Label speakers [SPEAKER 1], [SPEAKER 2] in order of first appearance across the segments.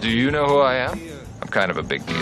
[SPEAKER 1] Do you know who I am? I'm kind of a big deal.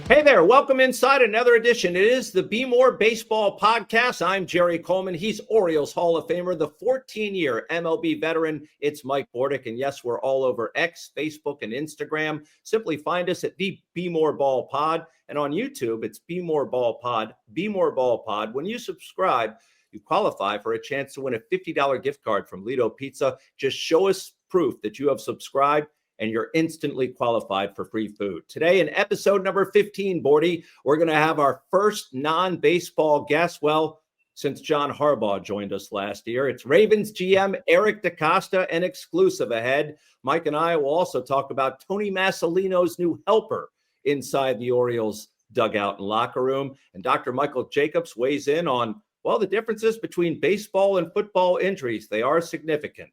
[SPEAKER 2] Hey there, welcome inside another edition. It is the Bmore Baseball Podcast. I'm Jerry Coleman. He's Orioles Hall of Famer, the 14-year MLB veteran. It's Mike Bordick. And yes, we're all over X, Facebook, and Instagram. Simply find us at the Bmore Ball Pod. And on YouTube, it's Bmore Ball Pod, Bmore Ball Pod. When you subscribe, you qualify for a chance to win a $50 gift card from Lido Pizza. Just show us proof that you have subscribed, and you're instantly qualified for free food. Today, in episode number 15, Bordy, we're going to have our first non-baseball guest. Well, since John Harbaugh joined us last year, it's Ravens GM Eric DeCosta, an exclusive ahead. Mike and I will also talk about Tony Massolino's new helper inside the Orioles dugout and locker room. And Dr. Michael Jacobs weighs in on, well, the differences between baseball and football injuries. They are significant.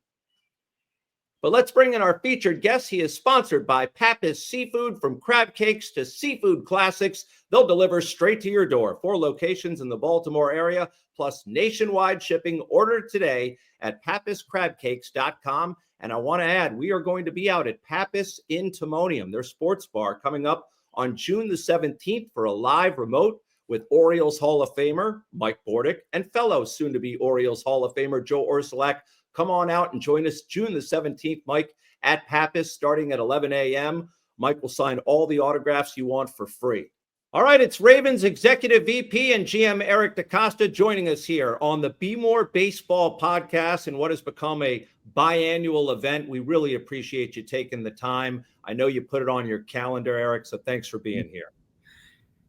[SPEAKER 2] But let's bring in our featured guest. He is sponsored by Pappas Seafood. From crab cakes to seafood classics, they'll deliver straight to your door. 4 locations in the Baltimore area, plus nationwide shipping. Order today at pappascrabcakes.com. And I want to add, we are going to be out at Pappas in Timonium, their sports bar, coming up on June the 17th for a live remote with Orioles Hall of Famer Mike Bordick and fellow soon-to-be Orioles Hall of Famer Joe Orsulak. Come on out and join us June the 17th, Mike, at Pappas, starting at 11 a.m. Mike will sign all the autographs you want for free. All right, it's Ravens Executive VP and GM Eric DeCosta joining us here on the Bmore Baseball Podcast in what has become a biannual event. We really appreciate you taking the time. I know you put it on your calendar, Eric, so thanks for being here.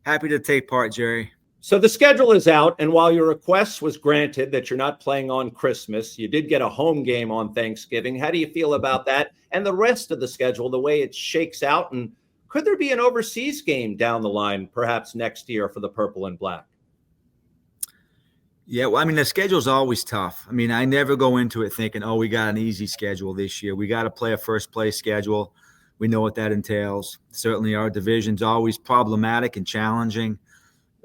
[SPEAKER 3] Happy to take part, Jerry.
[SPEAKER 2] So the schedule is out, and while your request was granted that you're not playing on Christmas, you did get a home game on Thanksgiving. How do you feel about that and the rest of the schedule, the way it shakes out? And could there be an overseas game down the line, perhaps next year for the purple and black?
[SPEAKER 3] Yeah, well, I mean, the schedule's always tough. I mean, I never go into it thinking, oh, we got an easy schedule this year. We got to play a first-place schedule. We know what that entails. Certainly our division's always problematic and challenging.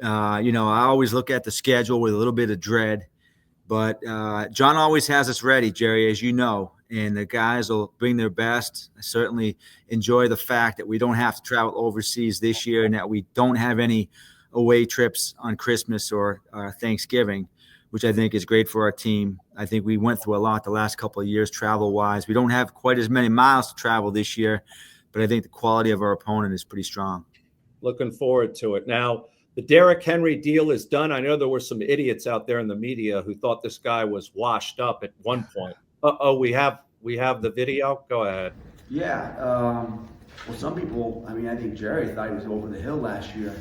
[SPEAKER 3] I always look at the schedule with a little bit of dread, but John always has us ready, Jerry, as you know, and the guys will bring their best. I certainly enjoy the fact that we don't have to travel overseas this year and that we don't have any away trips on Christmas or Thanksgiving, which I think is great for our team. I think we went through a lot the last couple of years travel-wise. We don't have quite as many miles to travel this year, but I think the quality of our opponent is pretty strong.
[SPEAKER 2] Looking forward to it. Now, the Derrick Henry deal is done. I know there were some idiots out there in the media who thought this guy was washed up at one point. We have the video. Go ahead.
[SPEAKER 4] Yeah. Well, some people. I mean, I think Jerry thought he was over the hill last year,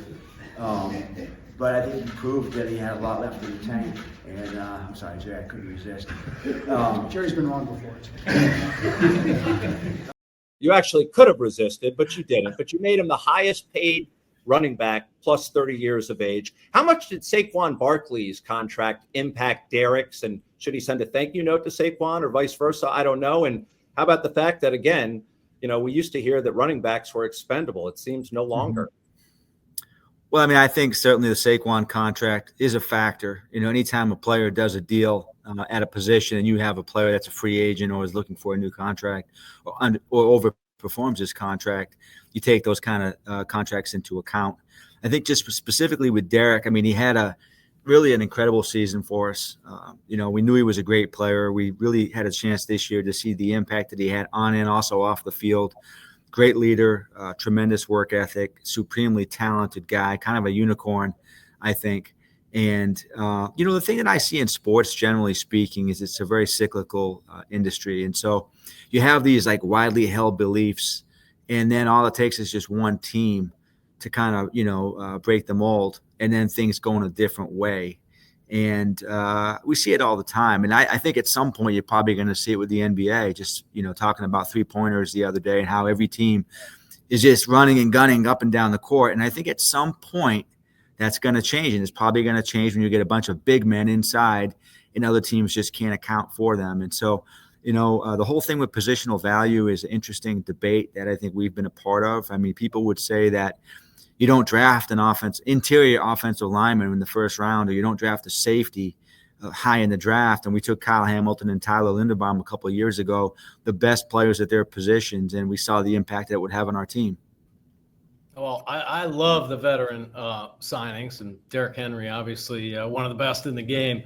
[SPEAKER 4] but I think he proved that he had a lot left in the tank. And I'm sorry, Jerry, I couldn't resist.
[SPEAKER 5] Jerry's been wrong before.
[SPEAKER 2] You actually could have resisted, but you didn't. But you made him the highest paid running back, plus 30 years of age. How much did Saquon Barkley's contract impact Derrick's? And should he send a thank you note to Saquon or vice versa? I don't know. And how about the fact that, again, we used to hear that running backs were expendable. It seems no longer.
[SPEAKER 3] Well, I mean, I think certainly the Saquon contract is a factor. Anytime a player does a deal at a position and you have a player that's a free agent or is looking for a new contract or overperforms his contract, you take those kind of contracts into account. I think just specifically with Derrick, I mean, he had really an incredible season for us. We knew he was a great player. We really had a chance this year to see the impact that he had on and also off the field. Great leader, tremendous work ethic, supremely talented guy, kind of a unicorn, I think. And, the thing that I see in sports, generally speaking, is it's a very cyclical industry. And so you have these like widely held beliefs, and then all it takes is just one team to kind of, break the mold, and then things go in a different way. And we see it all the time. And I think at some point you're probably going to see it with the NBA, just, talking about three-pointers the other day and how every team is just running and gunning up and down the court. And I think at some point that's going to change. And it's probably going to change when you get a bunch of big men inside and other teams just can't account for them. And so, the whole thing with positional value is an interesting debate that I think we've been a part of. I mean, people would say that, you don't draft an interior offensive lineman in the first round, or you don't draft a safety high in the draft. And we took Kyle Hamilton and Tyler Linderbaum a couple of years ago, the best players at their positions, and we saw the impact that would have on our team.
[SPEAKER 6] Well, I love the veteran signings, and Derrick Henry, obviously one of the best in the game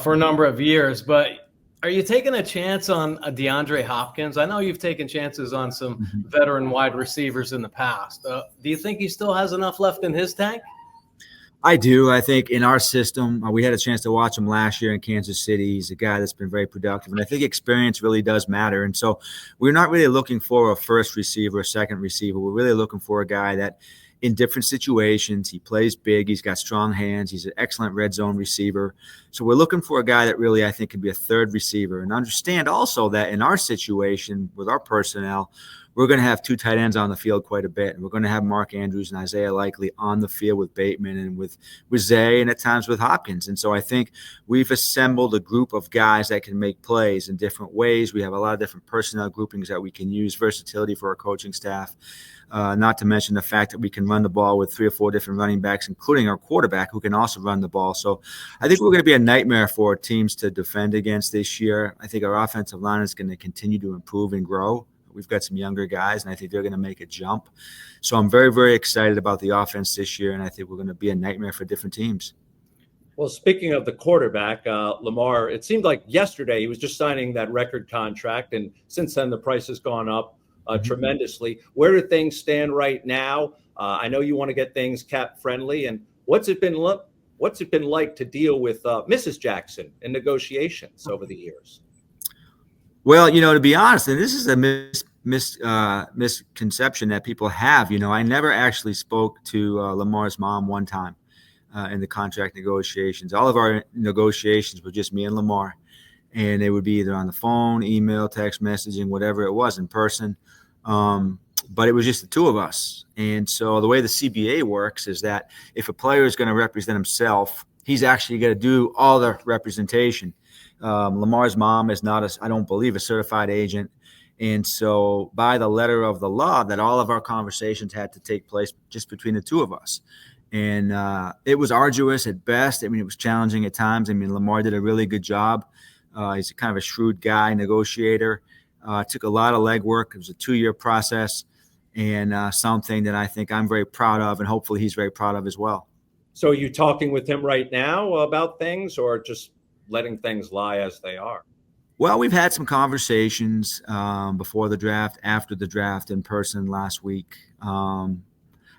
[SPEAKER 6] for a number of years. But are you taking a chance on DeAndre Hopkins? I know you've taken chances on some veteran wide receivers in the past. Do you think he still has enough left in his tank?
[SPEAKER 3] I do. I think in our system, we had a chance to watch him last year in Kansas City. He's a guy that's been very productive, and I think experience really does matter. And so we're not really looking for a first receiver, a second receiver. We're really looking for a guy that in different situations, he plays big, he's got strong hands, he's an excellent red zone receiver. So we're looking for a guy that really, I think, can be a third receiver. And understand also that in our situation with our personnel, we're going to have two tight ends on the field quite a bit. And we're going to have Mark Andrews and Isaiah Likely on the field with Bateman and with Zay and at times with Hopkins. And so I think we've assembled a group of guys that can make plays in different ways. We have a lot of different personnel groupings that we can use, versatility for our coaching staff. Not to mention the fact that we can run the ball with 3 or 4 different running backs, including our quarterback, who can also run the ball. So I think we're going to be a nightmare for teams to defend against this year. I think our offensive line is going to continue to improve and grow. We've got some younger guys, and I think they're going to make a jump. So I'm very, very excited about the offense this year, and I think we're going to be a nightmare for different teams.
[SPEAKER 2] Well, speaking of the quarterback, Lamar, it seemed like yesterday he was just signing that record contract, and since then the price has gone up tremendously. Where do things stand right now? I know you want to get things cap friendly, and what's it been like to deal with Mrs. Jackson in negotiations over the years?
[SPEAKER 3] Well, to be honest, and this is a misconception that people have. I never actually spoke to Lamar's mom one time in the contract negotiations. All of our negotiations were just me and Lamar, and they would be either on the phone, email, text messaging, whatever it was, in person. But it was just the two of us. And so the way the CBA works is that if a player is going to represent himself, he's actually going to do all the representation. Lamar's mom is not, I don't believe, a certified agent. And so by the letter of the law, that all of our conversations had to take place just between the two of us. And it was arduous at best. It was challenging at times. Lamar did a really good job. He's kind of a shrewd guy, negotiator. Took a lot of legwork. It was a 2-year process, and something that I think I'm very proud of, and hopefully he's very proud of as well.
[SPEAKER 2] So are you talking with him right now about things, or just letting things lie as they are?
[SPEAKER 3] Well, we've had some conversations before the draft, after the draft, in person last week. I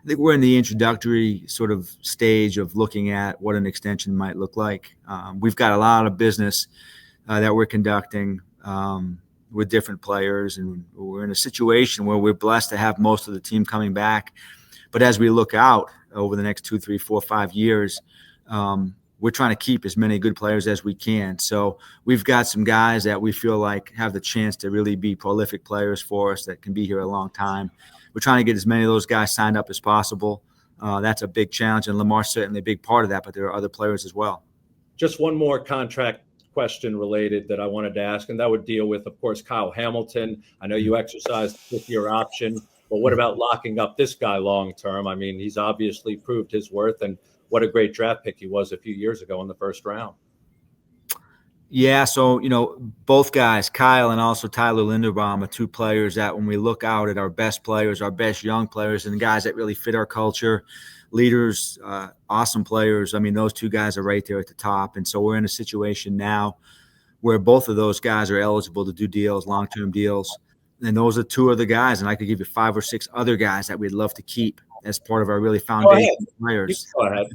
[SPEAKER 3] think we're in the introductory sort of stage of looking at what an extension might look like. We've got a lot of business that we're conducting with different players, and we're in a situation where we're blessed to have most of the team coming back. But as we look out over the next 2, 3, 4, 5 years, we're trying to keep as many good players as we can. So we've got some guys that we feel like have the chance to really be prolific players for us that can be here a long time. We're trying to get as many of those guys signed up as possible. That's a big challenge, and Lamar's certainly a big part of that, but there are other players as well.
[SPEAKER 2] Just one more contract question related that I wanted to ask, and that would deal with, of course, Kyle Hamilton. I know you exercised the 5th-year option, but what about locking up this guy long term? He's obviously proved his worth, and what a great draft pick he was a few years ago in the first round.
[SPEAKER 3] Yeah, so, both guys, Kyle and also Tyler Linderbaum, are 2 players that when we look out at our best players, our best young players, and the guys that really fit our culture, leaders, awesome players, those 2 guys are right there at the top. And so we're in a situation now where both of those guys are eligible to do deals, long-term deals. And those are 2 of the guys, and I could give you 5 or 6 other guys that we'd love to keep as part of our really foundational players.
[SPEAKER 2] Go ahead.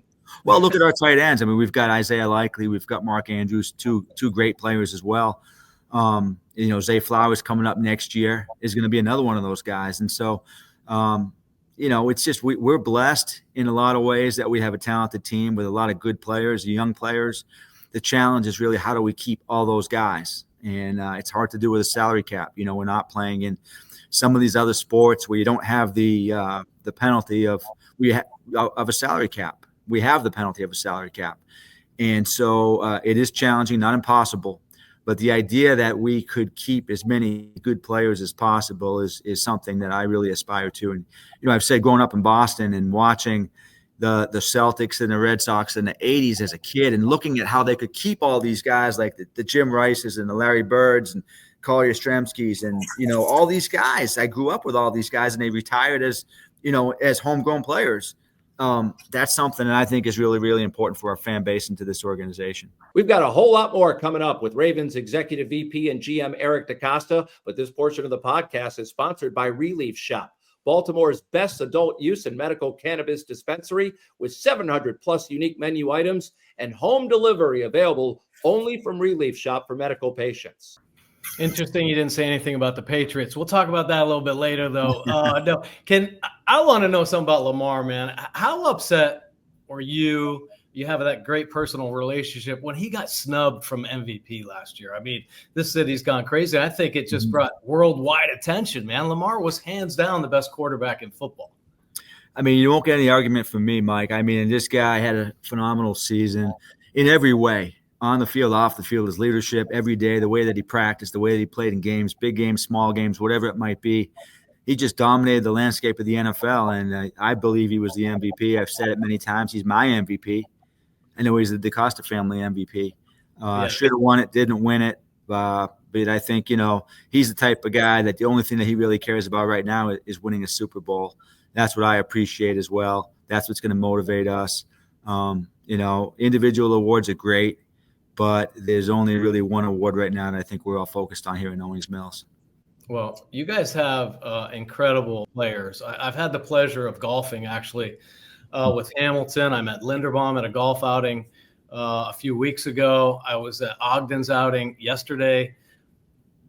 [SPEAKER 3] Well, look at our tight ends. We've got Isaiah Likely. We've got Mark Andrews, two great players as well. Zay Flowers coming up next year is going to be another one of those guys. And so, it's just we're blessed in a lot of ways that we have a talented team with a lot of good players, young players. The challenge is really how do we keep all those guys? And it's hard to do with a salary cap. We're not playing in some of these other sports where you don't have the penalty of a salary cap. We have the penalty of a salary cap. And so it is challenging, not impossible, But the idea that we could keep as many good players as possible is something that I really aspire to. And, I've said growing up in Boston and watching the Celtics and the Red Sox in the 80s as a kid and looking at how they could keep all these guys like the Jim Rices and the Larry Birds and Collier Stremskys and, all these guys. I grew up with all these guys and they retired as homegrown players. That's something that I think is really, really important for our fan base and to this organization.
[SPEAKER 2] We've got a whole lot more coming up with Ravens Executive VP and GM Eric DeCosta, but this portion of the podcast is sponsored by Relief Shop, Baltimore's best adult use and medical cannabis dispensary with 700 plus unique menu items and home delivery available only from Relief Shop for medical patients.
[SPEAKER 6] Interesting. You didn't say anything about the Patriots. We'll talk about that a little bit later, though. No, I want to know something about Lamar, man. How upset were you? You have that great personal relationship when he got snubbed from MVP last year. I mean, this city's gone crazy. I think it just brought worldwide attention, man. Lamar was hands down the best quarterback in football.
[SPEAKER 3] I mean, you won't get any argument from me, Mike. I mean, this guy had a phenomenal season in every way. On the field, off the field, his leadership every day, the way that he practiced, the way that he played in games, big games, small games, whatever it might be. He just dominated the landscape of the NFL, and I believe he was the MVP. I've said it many times. He's my MVP. I know he's the DeCosta family MVP. Should have won it, didn't win it. But I think, he's the type of guy that the only thing that he really cares about right now is winning a Super Bowl. That's what I appreciate as well. That's what's going to motivate us. Individual awards are great. But there's only really one award right now that I think we're all focused on here in Owings Mills.
[SPEAKER 6] Well, you guys have incredible players. I've had the pleasure of golfing, actually, with Hamilton. I met Linderbaum at a golf outing a few weeks ago. I was at Ogden's outing yesterday.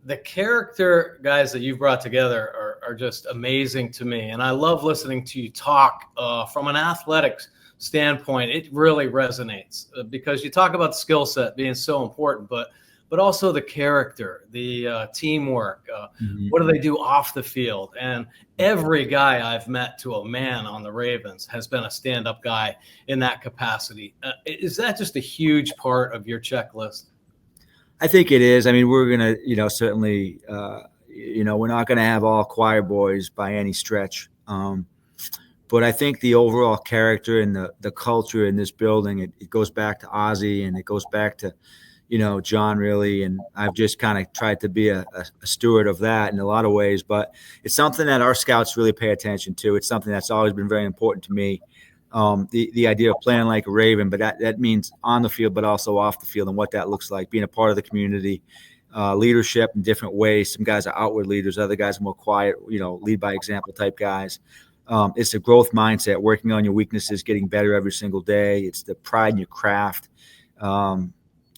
[SPEAKER 6] The character guys that you've brought together are just amazing to me. And I love listening to you talk from an athletics standpoint. It really resonates because you talk about the skill set being so important, but also the character, the teamwork. What do they do off the field? And every guy I've met to a man on the Ravens has been a stand-up guy in that capacity. Is that just a huge part of your checklist?
[SPEAKER 3] I think it is. I mean, we're going to, certainly, we're not going to have all choir boys by any stretch. But I think the overall character and the culture in this building, it goes back to Ozzie and it goes back to, John really. And I've just kind of tried to be a steward of that in a lot of ways. But it's something that our scouts really pay attention to. It's something that's always been very important to me. The idea of playing like a Raven, but that means on the field, but also off the field and what that looks like, being a part of the community, leadership in different ways. Some guys are outward leaders, other guys are more quiet, lead by example type guys. It's a growth mindset, working on your weaknesses, getting better every single day. It's the pride in your craft.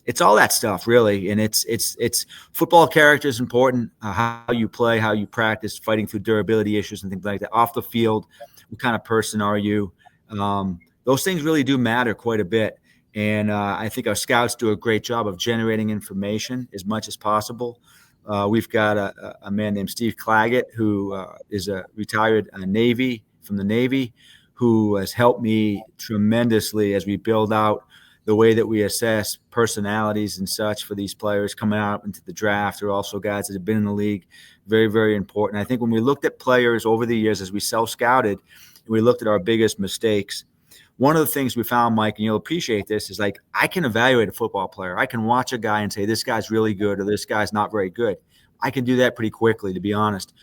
[SPEAKER 3] It's all that stuff, really. And it's football character is important, how you play, how you practice, fighting through durability issues and things like that. Off the field, what kind of person are you? Those things really do matter quite a bit. And I think our scouts do a great job of generating information as much as possible. We've got a man named Steve Claggett, who is a retired Navy from the Navy, who has helped me tremendously as we build out the way that we assess personalities and such for these players coming out into the draft. They're also guys that have been in the league. Very, very important. I think when we looked at players over the years as we self-scouted and we looked at our biggest mistakes, one of the things we found, Mike, and you'll appreciate this, is like I can evaluate a football player. I can watch a guy and say, this guy's really good or this guy's not very good. I can do that pretty quickly, to be honest.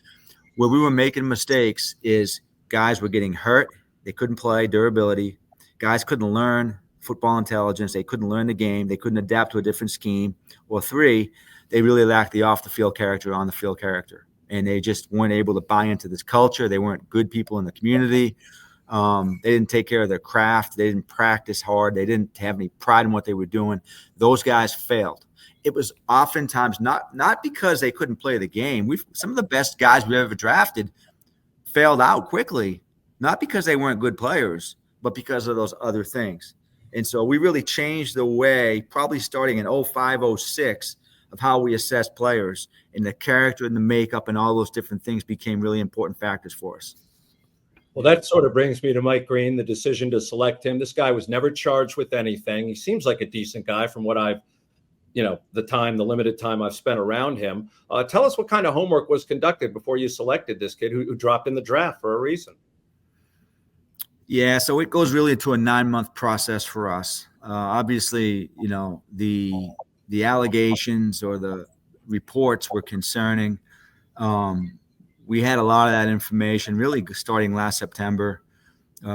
[SPEAKER 3] Where we were making mistakes is guys were getting hurt. They couldn't play, durability. Guys couldn't learn football intelligence. They couldn't learn the game. They couldn't adapt to a different scheme. Or three, they really lacked the off-the-field character, on-the-field character. And they just weren't able to buy into this culture. They weren't good people in the community. They didn't take care of their craft. They didn't practice hard. They didn't have any pride in what they were doing. Those guys failed. It was oftentimes not because they couldn't play the game. Some of the best guys we've ever drafted failed out quickly, not because they weren't good players, but because of those other things. And so we really changed the way, probably starting in 05, 06, of how we assess players, and the character and the makeup and all those different things became really important factors for us.
[SPEAKER 2] Well, that sort of brings me to Mike Green, the decision to select him. This guy was never charged with anything. He seems like a decent guy from what I've the limited time I've spent around him. Tell us what kind of homework was conducted before you selected this kid who dropped in the draft for a reason.
[SPEAKER 3] Yeah, so it goes really into a 9-month process for us. Obviously, the allegations or the reports were concerning. We had a lot of that information really starting last September.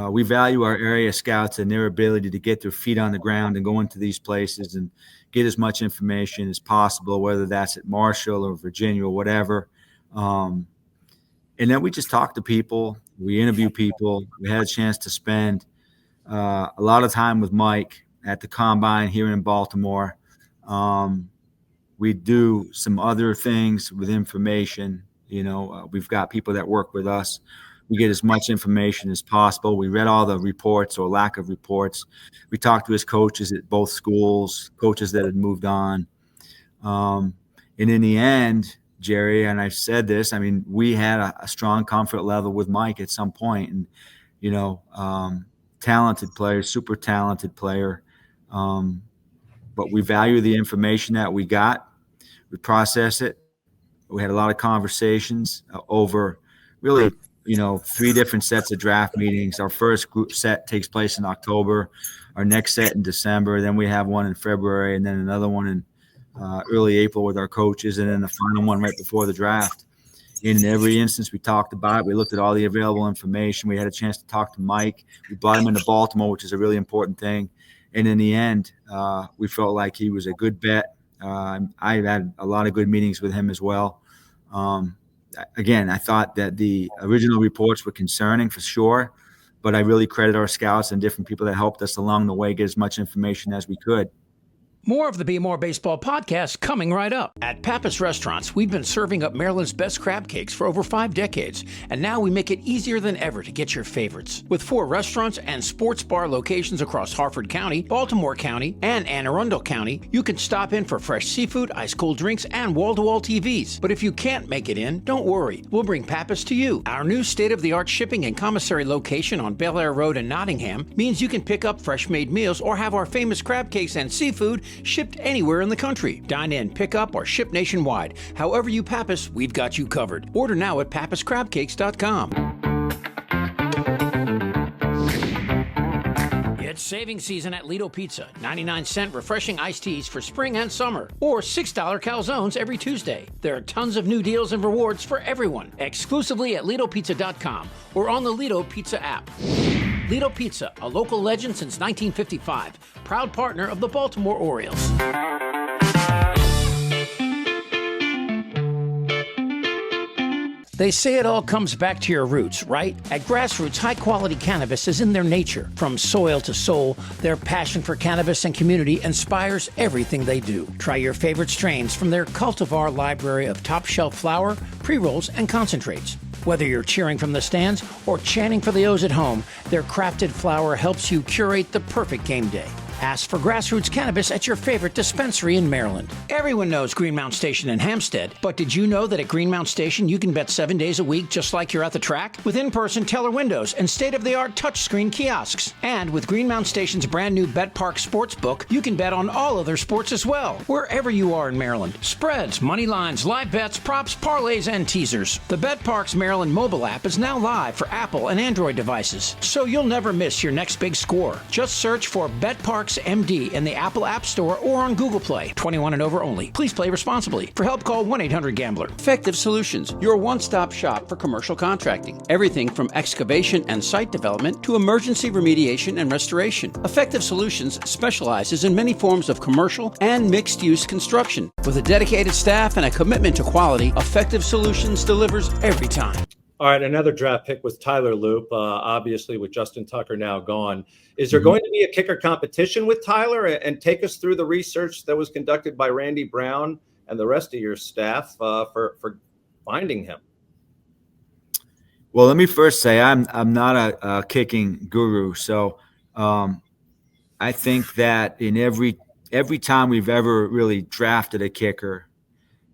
[SPEAKER 3] We value our area scouts and their ability to get their feet on the ground and go into these places and get as much information as possible, whether that's at Marshall or Virginia or whatever. And then we just talk to people. We interview people. We had a chance to spend a lot of time with Mike at the Combine here in Baltimore. We do some other things with information. We've got people that work with us. We get as much information as possible. We read all the reports or lack of reports. We talked to his coaches at both schools, coaches that had moved on. And in the end, Jerry, and I've said this, we had a strong comfort level with Mike at some point. And, talented player, super talented player. But we value the information that we got. We process it. We had a lot of conversations over really, 3 different sets of draft meetings. Our first group set takes place in October, our next set in December. Then we have one in February, and then another one in early April with our coaches, and then the final one right before the draft. In every instance, we talked about it. We looked at all the available information. We had a chance to talk to Mike. We brought him into Baltimore, which is a really important thing. And in the end, we felt like he was a good bet. I had a lot of good meetings with him as well. Again, I thought that the original reports were concerning for sure, but I really credit our scouts and different people that helped us along the way get as much information as we could.
[SPEAKER 7] More of the Bmore Baseball podcast coming right up. At Pappas Restaurants, we've been serving up Maryland's best crab cakes for over 5 decades, and now we make it easier than ever to get your favorites. With 4 restaurants and sports bar locations across Harford County, Baltimore County, and Anne Arundel County, you can stop in for fresh seafood, ice-cold drinks, and wall-to-wall TVs. But if you can't make it in, don't worry. We'll bring Pappas to you. Our new state-of-the-art shipping and commissary location on Bel Air Road in Nottingham means you can pick up fresh-made meals or have our famous crab cakes and seafood shipped anywhere in the country. Dine in, pick up, or ship nationwide. However you Pappas, we've got you covered. Order now at pappascrabcakes.com. It's saving season at Lido Pizza. 99-cent refreshing iced teas for spring and summer. Or $6 calzones every Tuesday. There are tons of new deals and rewards for everyone. Exclusively at LidoPizza.com or on the Lido Pizza app. Lido Pizza, a local legend since 1955. Proud partner of the Baltimore Orioles. They say it all comes back to your roots, right? At Grassroots, high-quality cannabis is in their nature. From soil to soul, their passion for cannabis and community inspires everything they do. Try your favorite strains from their cultivar library of top-shelf flower, pre-rolls, and concentrates. Whether you're cheering from the stands or chanting for the O's at home, their crafted flower helps you curate the perfect game day. Ask for Grassroots Cannabis at your favorite dispensary in Maryland. Everyone knows Greenmount Station in Hampstead, but did you know that at Greenmount Station you can bet 7 days a week just like you're at the track? With in-person teller windows and state-of-the-art touchscreen kiosks. And with Greenmount Station's brand new Bet Park Sportsbook, you can bet on all other sports as well, wherever you are in Maryland. Spreads, money lines, live bets, props, parlays, and teasers. The Bet Parks Maryland mobile app is now live for Apple and Android devices, so you'll never miss your next big score. Just search for Bet Parks MD in the Apple App Store or on Google Play. 21 and over only. Please play responsibly. For help, call 1-800-GAMBLER.
[SPEAKER 8] Effective Solutions, your one-stop shop for commercial contracting. Everything from excavation and site development to emergency remediation and restoration. Effective Solutions specializes in many forms of commercial and mixed-use construction. With a dedicated staff and a commitment to quality, Effective Solutions delivers every time.
[SPEAKER 2] All right, another draft pick with Tyler Loop, obviously with Justin Tucker now gone. Is there going to be a kicker competition with Tyler? And take us through the research that was conducted by Randy Brown and the rest of your staff for finding him.
[SPEAKER 3] Well, let me first say I'm not a kicking guru, so I think that in every time we've ever really drafted a kicker.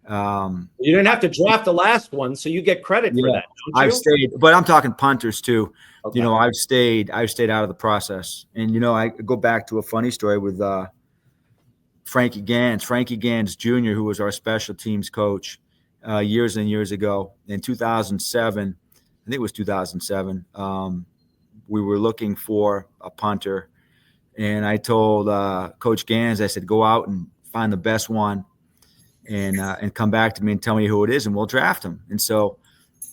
[SPEAKER 2] You didn't have to draft the last one, so you get credit for that. Don't you?
[SPEAKER 3] I've stayed, but I'm talking punters too.
[SPEAKER 2] Okay.
[SPEAKER 3] I've stayed out of the process. And I go back to a funny story with Frankie Gans Jr., who was our special teams coach years and years ago. In 2007, I think it was 2007, we were looking for a punter. And I told Coach Gans, I said, go out and find the best one and come back to me and tell me who it is, and we'll draft him. And so,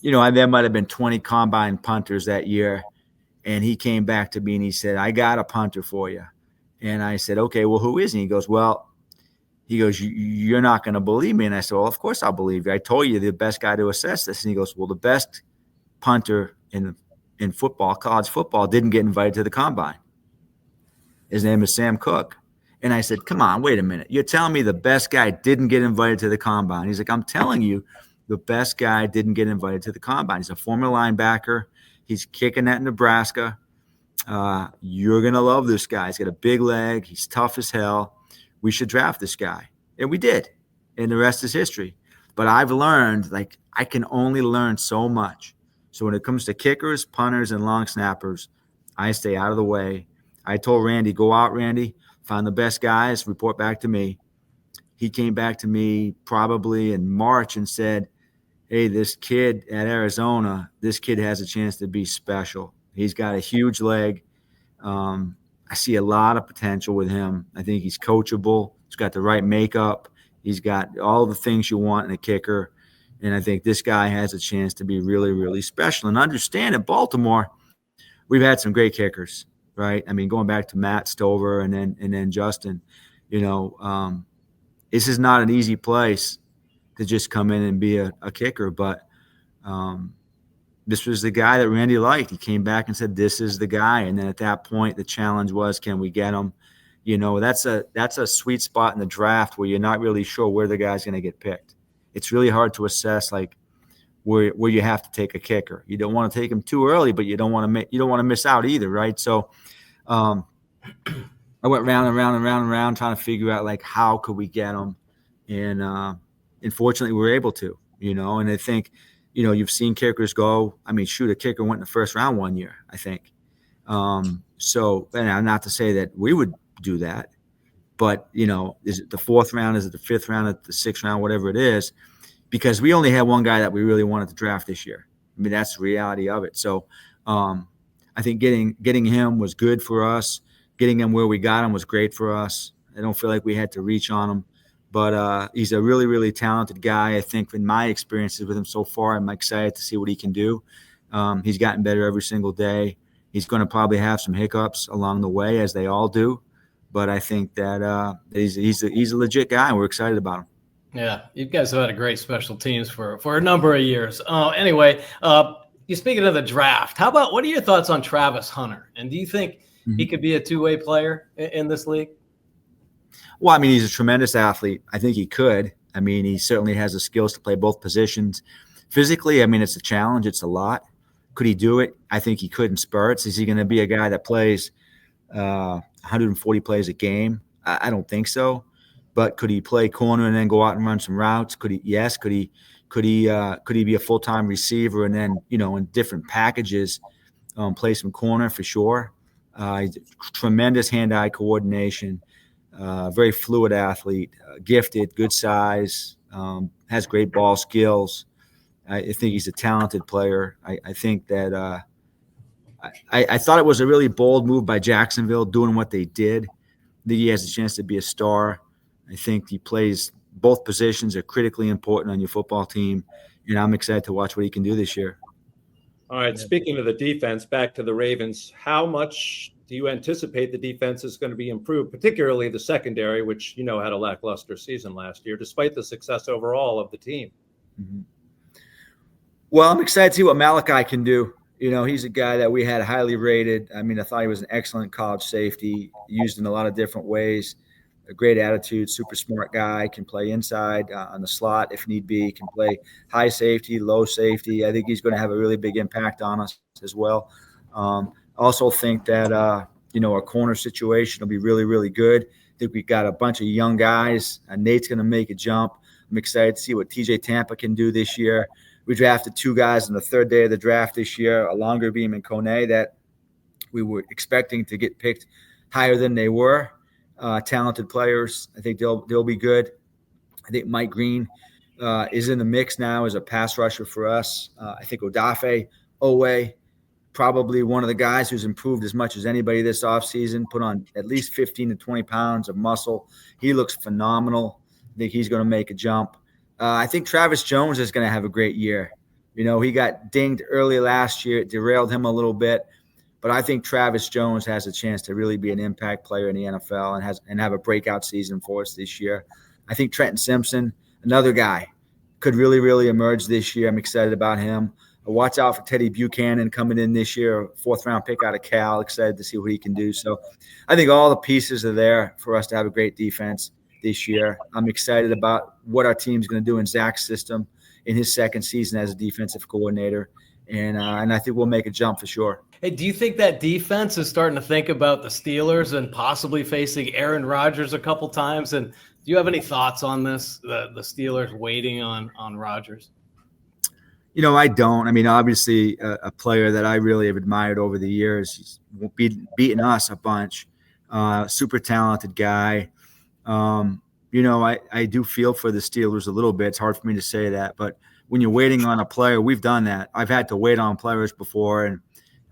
[SPEAKER 3] there might have been 20 combine punters that year. And he came back to me and he said, I got a punter for you. And I said, okay, well, who is he? He goes, you're not going to believe me. And I said, well, of course I'll believe you. I told you the best guy to assess this. And he goes, well, the best punter in football, college football, didn't get invited to the combine. His name is Sam Cook. And I said, come on, wait a minute. You're telling me the best guy didn't get invited to the combine? He's like, I'm telling you, the best guy didn't get invited to the combine. He's a former linebacker. He's kicking at Nebraska. You're going to love this guy. He's got a big leg. He's tough as hell. We should draft this guy. And we did. And the rest is history. But I've learned, I can only learn so much. So when it comes to kickers, punters, and long snappers, I stay out of the way. I told Randy, go out, Randy, find the best guys, report back to me. He came back to me probably in March and said, hey, this kid at Arizona, this kid has a chance to be special. He's got a huge leg. I see a lot of potential with him. I think he's coachable. He's got the right makeup. He's got all the things you want in a kicker. And I think this guy has a chance to be really, really special. And understand, at Baltimore, we've had some great kickers, right? I mean, going back to Matt Stover and then Justin, this is not an easy place to just come in and be a kicker. But this was the guy that Randy liked. He came back and said, this is the guy. And then at that point, the challenge was, can we get him? That's a sweet spot in the draft where you're not really sure where the guy's going to get picked. It's really hard to assess where you have to take a kicker. You don't want to take him too early, but you don't want to miss out either, right? So I went round and round and round and round trying to figure out how could we get him. And fortunately, we were able to, and I think, you've seen kickers go. I mean, shoot, a kicker went in the first round one year, I think. So, and not to say that we would do that, but, is it the fourth round? Is it the fifth round? Is it the sixth round? Whatever it is, because we only had one guy that we really wanted to draft this year. I mean, that's the reality of it. So I think getting him was good for us. Getting him where we got him was great for us. I don't feel like we had to reach on him. But he's a really, really talented guy. I think in my experiences with him so far, I'm excited to see what he can do. He's gotten better every single day. He's going to probably have some hiccups along the way, as they all do. But I think that he's a legit guy, and we're excited about him.
[SPEAKER 6] Yeah, you guys have had a great special teams for a number of years. Anyway, you're speaking of the draft. What are your thoughts on Travis Hunter? And do you think he could be a two-way player in this league?
[SPEAKER 3] Well, I mean, he's a tremendous athlete. I think he could. I mean, he certainly has the skills to play both positions. Physically, I mean, it's a challenge. It's a lot. Could he do it? I think he could in spurts. Is he going to be a guy that plays 140 plays a game? I don't think so. But could he play corner and then go out and run some routes? Could he? Yes. Could he be a full-time receiver and then, in different packages, play some corner for sure? He's tremendous hand-eye coordination. Very fluid athlete, gifted, good size, has great ball skills. I think he's a talented player. I think that I thought it was a really bold move by Jacksonville doing what they did. I think he has a chance to be a star. I think he plays both positions are critically important on your football team, and I'm excited to watch what he can do this year.
[SPEAKER 2] All right, speaking of the defense, back to the Ravens, how much do you anticipate the defense is going to be improved, particularly the secondary, which, had a lackluster season last year, despite the success overall of the team?
[SPEAKER 3] Mm-hmm. Well, I'm excited to see what Malachi can do. He's a guy that we had highly rated. I mean, I thought he was an excellent college safety, used in a lot of different ways. A great attitude, super smart guy, can play inside on the slot if need be, can play high safety, low safety. I think he's going to have a really big impact on us as well. Also think that, our corner situation will be really, really good. I think we've got a bunch of young guys. Nate's going to make a jump. I'm excited to see what TJ Tampa can do this year. We drafted two guys on the third day of the draft this year, a longer beam and Kone, that we were expecting to get picked higher than they were. talented players. I think they'll be good. I think Mike Green is in the mix now as a pass rusher for us. I think Odafe Owe, probably one of the guys who's improved as much as anybody this offseason, put on at least 15 to 20 pounds of muscle. He looks phenomenal. I think he's going to make a jump. I think Travis Jones is going to have a great year. He got dinged early last year. It derailed him a little bit. But I think Travis Jones has a chance to really be an impact player in the NFL and have a breakout season for us this year. I think Trenton Simpson, another guy, could really, really emerge this year. I'm excited about him. Watch out for Teddy Buchanan coming in this year, a 4th-round pick out of Cal. Excited to see what he can do. So I think all the pieces are there for us to have a great defense this year. I'm excited about what our team's going to do in Zach's system in his second season as a defensive coordinator. And I think we'll make a jump for sure.
[SPEAKER 6] Hey, do you think that defense is starting to think about the Steelers and possibly facing Aaron Rodgers a couple times? And do you have any thoughts on this, the Steelers waiting on Rodgers?
[SPEAKER 3] I don't. I mean, obviously, a player that I really have admired over the years. He's beaten us a bunch. Super talented guy. I do feel for the Steelers a little bit. It's hard for me to say that. But when you're waiting on a player, we've done that. I've had to wait on players before. And,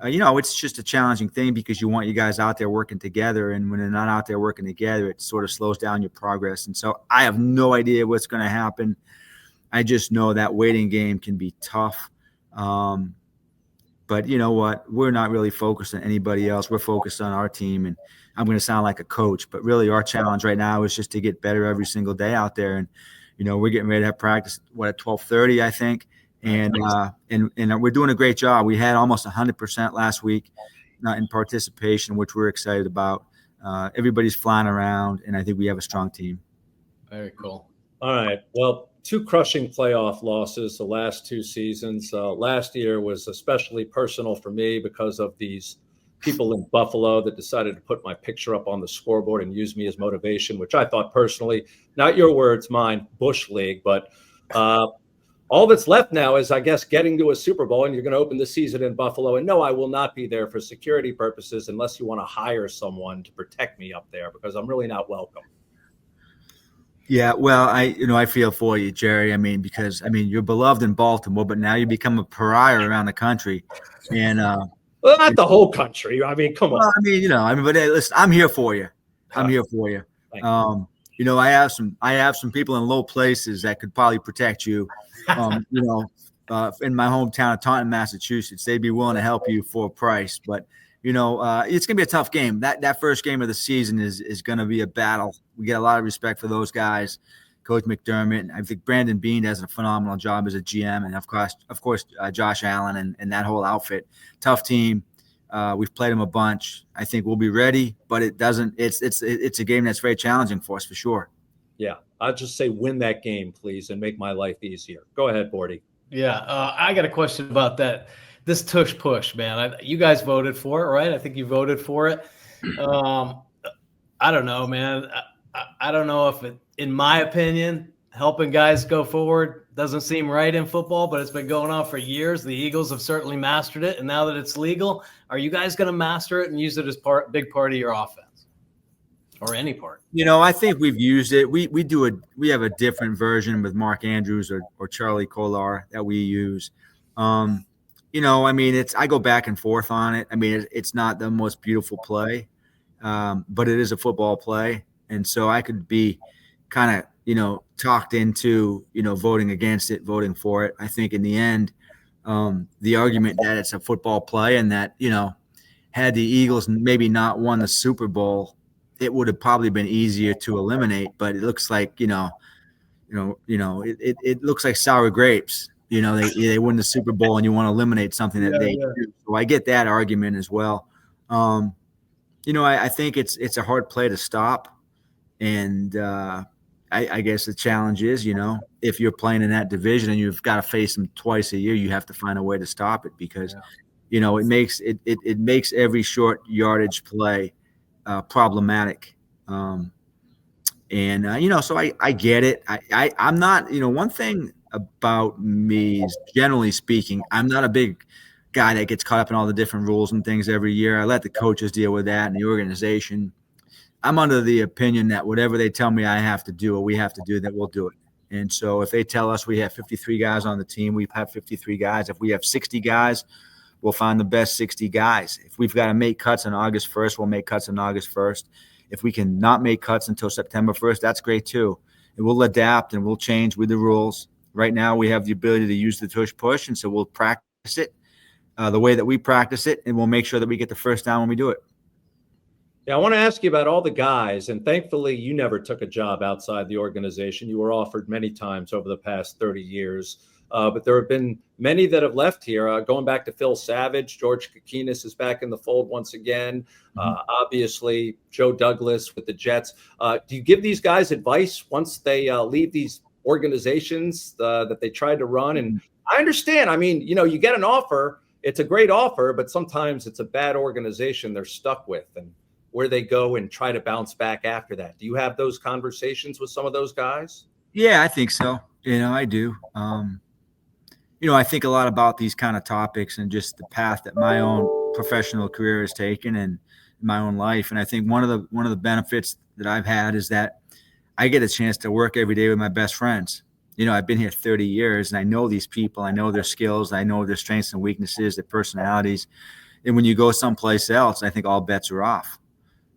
[SPEAKER 3] it's just a challenging thing because you want you guys out there working together. And when they're not out there working together, it sort of slows down your progress. And so I have no idea what's going to happen. I just know that waiting game can be tough. But you know what? We're not really focused on anybody else. We're focused on our team. And I'm going to sound like a coach, but really our challenge right now is just to get better every single day out there. And, we're getting ready to have practice, at 12:30, I think. And we're doing a great job. We had almost 100% last week in participation, which we're excited about. Everybody's flying around, and I think we have a strong team.
[SPEAKER 6] Very cool.
[SPEAKER 2] All right. Well, 2 crushing playoff losses the last 2 seasons. Last year was especially personal for me because of these people in Buffalo that decided to put my picture up on the scoreboard and use me as motivation, which I thought personally, not your words, mine, Bush League. But all that's left now is, I guess, getting to a Super Bowl, and you're going to open the season in Buffalo. And no, I will not be there for security purposes unless you want to hire someone to protect me up there because I'm really not welcome.
[SPEAKER 3] Yeah, well, I feel for you, Jerry. Because you're beloved in Baltimore, but now you become a pariah around the country. And
[SPEAKER 2] well, not the whole country. Come on.
[SPEAKER 3] Well, but hey, listen, I'm here for you. I'm here for you. I have some people in low places that could probably protect you. In my hometown of Taunton, Massachusetts, they'd be willing to help you for a price. But it's gonna be a tough game. That first game of the season is gonna be a battle. We get a lot of respect for those guys, Coach McDermott. I think Brandon Beane does a phenomenal job as a GM, and of course, Josh Allen and that whole outfit. Tough team. We've played them a bunch. I think we'll be ready, but it's a game that's very challenging for us for sure.
[SPEAKER 2] Yeah, I'll just say win that game, please, and make my life easier. Go ahead, Bordick.
[SPEAKER 6] Yeah, I got a question about that. This tush push, man. You guys voted for it, right? I think you voted for it. I don't know, man. I don't know if it, in my opinion, helping guys go forward doesn't seem right in football, but it's been going on for years. The Eagles have certainly mastered it, and now that it's legal, are you guys going to master it and use it as big part of your offense, or any part?
[SPEAKER 3] I think we've used it. We have a different version with Mark Andrews or Charlie Kolar that we use. I go back and forth on it. It's not the most beautiful play, but it is a football play. And so I could be kind of, talked into, voting against it, voting for it. I think in the end, the argument that it's a football play and that, had the Eagles maybe not won the Super Bowl, it would have probably been easier to eliminate. But it looks like, it looks like sour grapes. They win the Super Bowl and you want to eliminate something that they do. So I get that argument as well. I think it's a hard play to stop. And I guess the challenge is, if you're playing in that division and you've got to face them twice a year, you have to find a way to stop it because, it makes every short yardage play problematic. So I get it. I'm not, one thing about me is, generally speaking, I'm not a big guy that gets caught up in all the different rules and things every year. I let the coaches deal with that and the organization. I'm under the opinion that whatever they tell me I have to do or we have to do, that we'll do it. And so if they tell us we have 53 guys on the team, we have 53 guys. If we have 60 guys, we'll find the best 60 guys. If we've got to make cuts on August 1st, we'll make cuts on August 1st. If we can not make cuts until September 1st, that's great too. And we'll adapt and we'll change with the rules. Right now we have the ability to use the tush push, and so we'll practice it the way that we practice it, and we'll make sure that we get the first down when we do it.
[SPEAKER 2] Yeah, I want to ask you about all the guys, and thankfully you never took a job outside the organization. You were offered many times over the past 30 years, but there have been many that have left here, going back to Phil Savage. George Kokinis is back in the fold once again. Obviously, Joe Douglas with the Jets. Do you give these guys advice once they leave these organizations that they tried to run? And I understand. I mean, you get an offer. It's a great offer, but sometimes it's a bad organization they're stuck with, and where they go and try to bounce back after that. Do you have those conversations with some of those guys?
[SPEAKER 3] Yeah, I think so. I do. I think a lot about these kind of topics and just the path that my own professional career has taken and my own life. And I think one of the benefits that I've had is that I get a chance to work every day with my best friends. I've been here 30 years and I know these people. I know their skills. I know their strengths and weaknesses, their personalities. And when you go someplace else, I think all bets are off.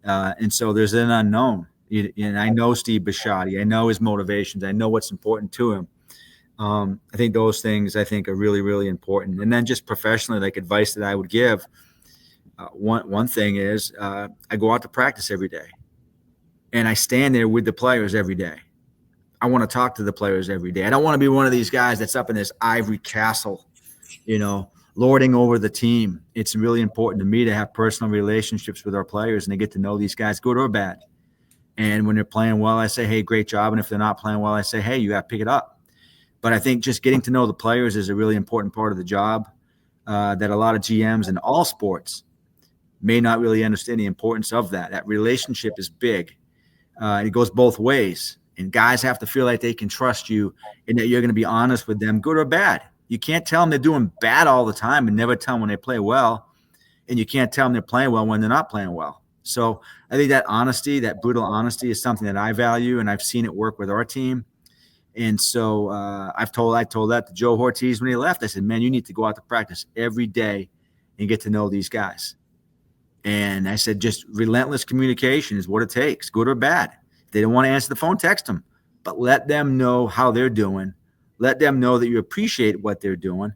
[SPEAKER 3] And so there's an unknown. And I know Steve Bisciotti. I know his motivations. I know what's important to him. I think those things are really, really important. And then just professionally, like advice that I would give, one thing is I go out to practice every day. And I stand there with the players every day. I want to talk to the players every day. I don't want to be one of these guys that's up in this ivory castle, lording over the team. It's really important to me to have personal relationships with our players and to get to know these guys, good or bad. And when they're playing well, I say, hey, great job. And if they're not playing well, I say, hey, you got to pick it up. But I think just getting to know the players is a really important part of the job that a lot of GMs in all sports may not really understand the importance of that. That relationship is big. It goes both ways. And guys have to feel like they can trust you and that you're going to be honest with them, good or bad. You can't tell them they're doing bad all the time and never tell them when they play well. And you can't tell them they're playing well when they're not playing well. So I think that honesty, that brutal honesty is something that I value, and I've seen it work with our team. And so I told that to Joe Ortiz when he left. I said, man, you need to go out to practice every day and get to know these guys. And I said, just relentless communication is what it takes, good or bad. If they don't want to answer the phone, text them. But let them know how they're doing. Let them know that you appreciate what they're doing,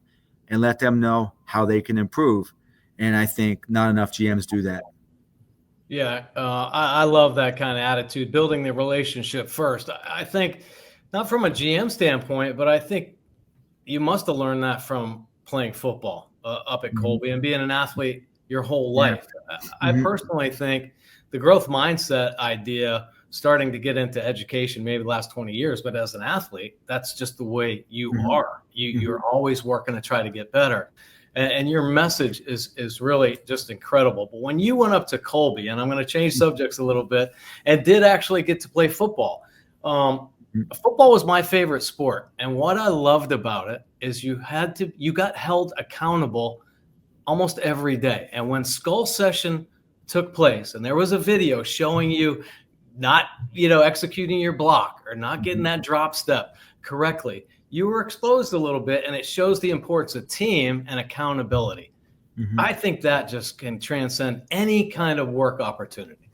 [SPEAKER 3] and let them know how they can improve. And I think not enough GMs do that.
[SPEAKER 6] Yeah, I love that kind of attitude, building the relationship first. I think not from a GM standpoint, but I think you must have learned that from playing football up at Colby and being an athlete your whole life. I personally think the growth mindset idea, starting to get into education maybe the last 20 years, but as an athlete, that's just the way you are. You're always working to try to get better. And your message is really just incredible. But when you went up to Colby, and I'm going to change subjects a little bit, and did actually get to play football, football was my favorite sport. And what I loved about it is you got held accountable almost every day. And when skull session took place and there was a video showing you not, executing your block or not getting that drop step correctly, you were exposed a little bit, and it shows the importance of team and accountability. I think that just can transcend any kind of work opportunity.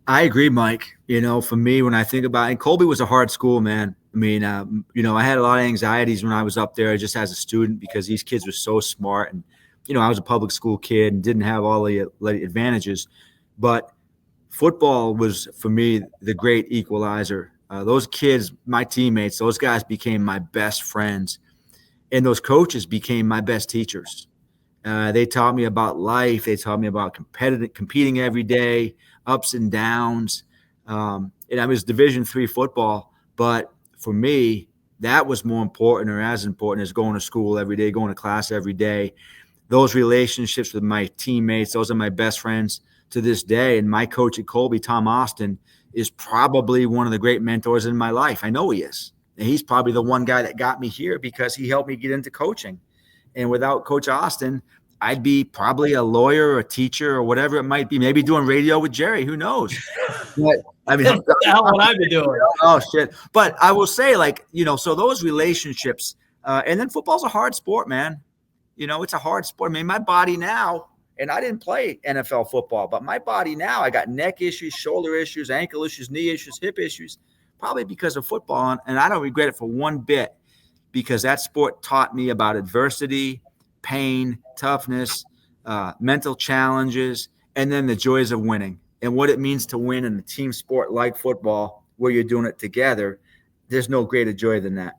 [SPEAKER 3] I agree, Mike. For me, when I think about it, and Colby was a hard school, man. I mean, I had a lot of anxieties when I was up there just as a student because these kids were so smart. And, I was a public school kid and didn't have all the advantages. But football was, for me, the great equalizer. Those kids, my teammates, those guys became my best friends. And those coaches became my best teachers. They taught me about life. They taught me about competing every day, ups and downs. And I was Division III football. But for me, that was more important or as important as going to school every day, going to class every day. Those relationships with my teammates, those are my best friends to this day. And my coach at Colby, Tom Austin, is probably one of the great mentors in my life. I know he is. And he's probably the one guy that got me here because he helped me get into coaching. And without Coach Austin, I'd be probably a lawyer or a teacher or whatever it might be. Maybe doing radio with Jerry. Who knows? But, I mean,
[SPEAKER 6] What the hell would I be doing?
[SPEAKER 3] Oh shit! But I will say, like, so those relationships, and then football's a hard sport, man. It's a hard sport. I mean, my body now, and I didn't play NFL football, but my body now, I got neck issues, shoulder issues, ankle issues, knee issues, hip issues, probably because of football, and I don't regret it for one bit, because that sport taught me about adversity, pain, toughness, mental challenges, and then the joys of winning and what it means to win in a team sport like football where you're doing it together. There's no greater joy than that.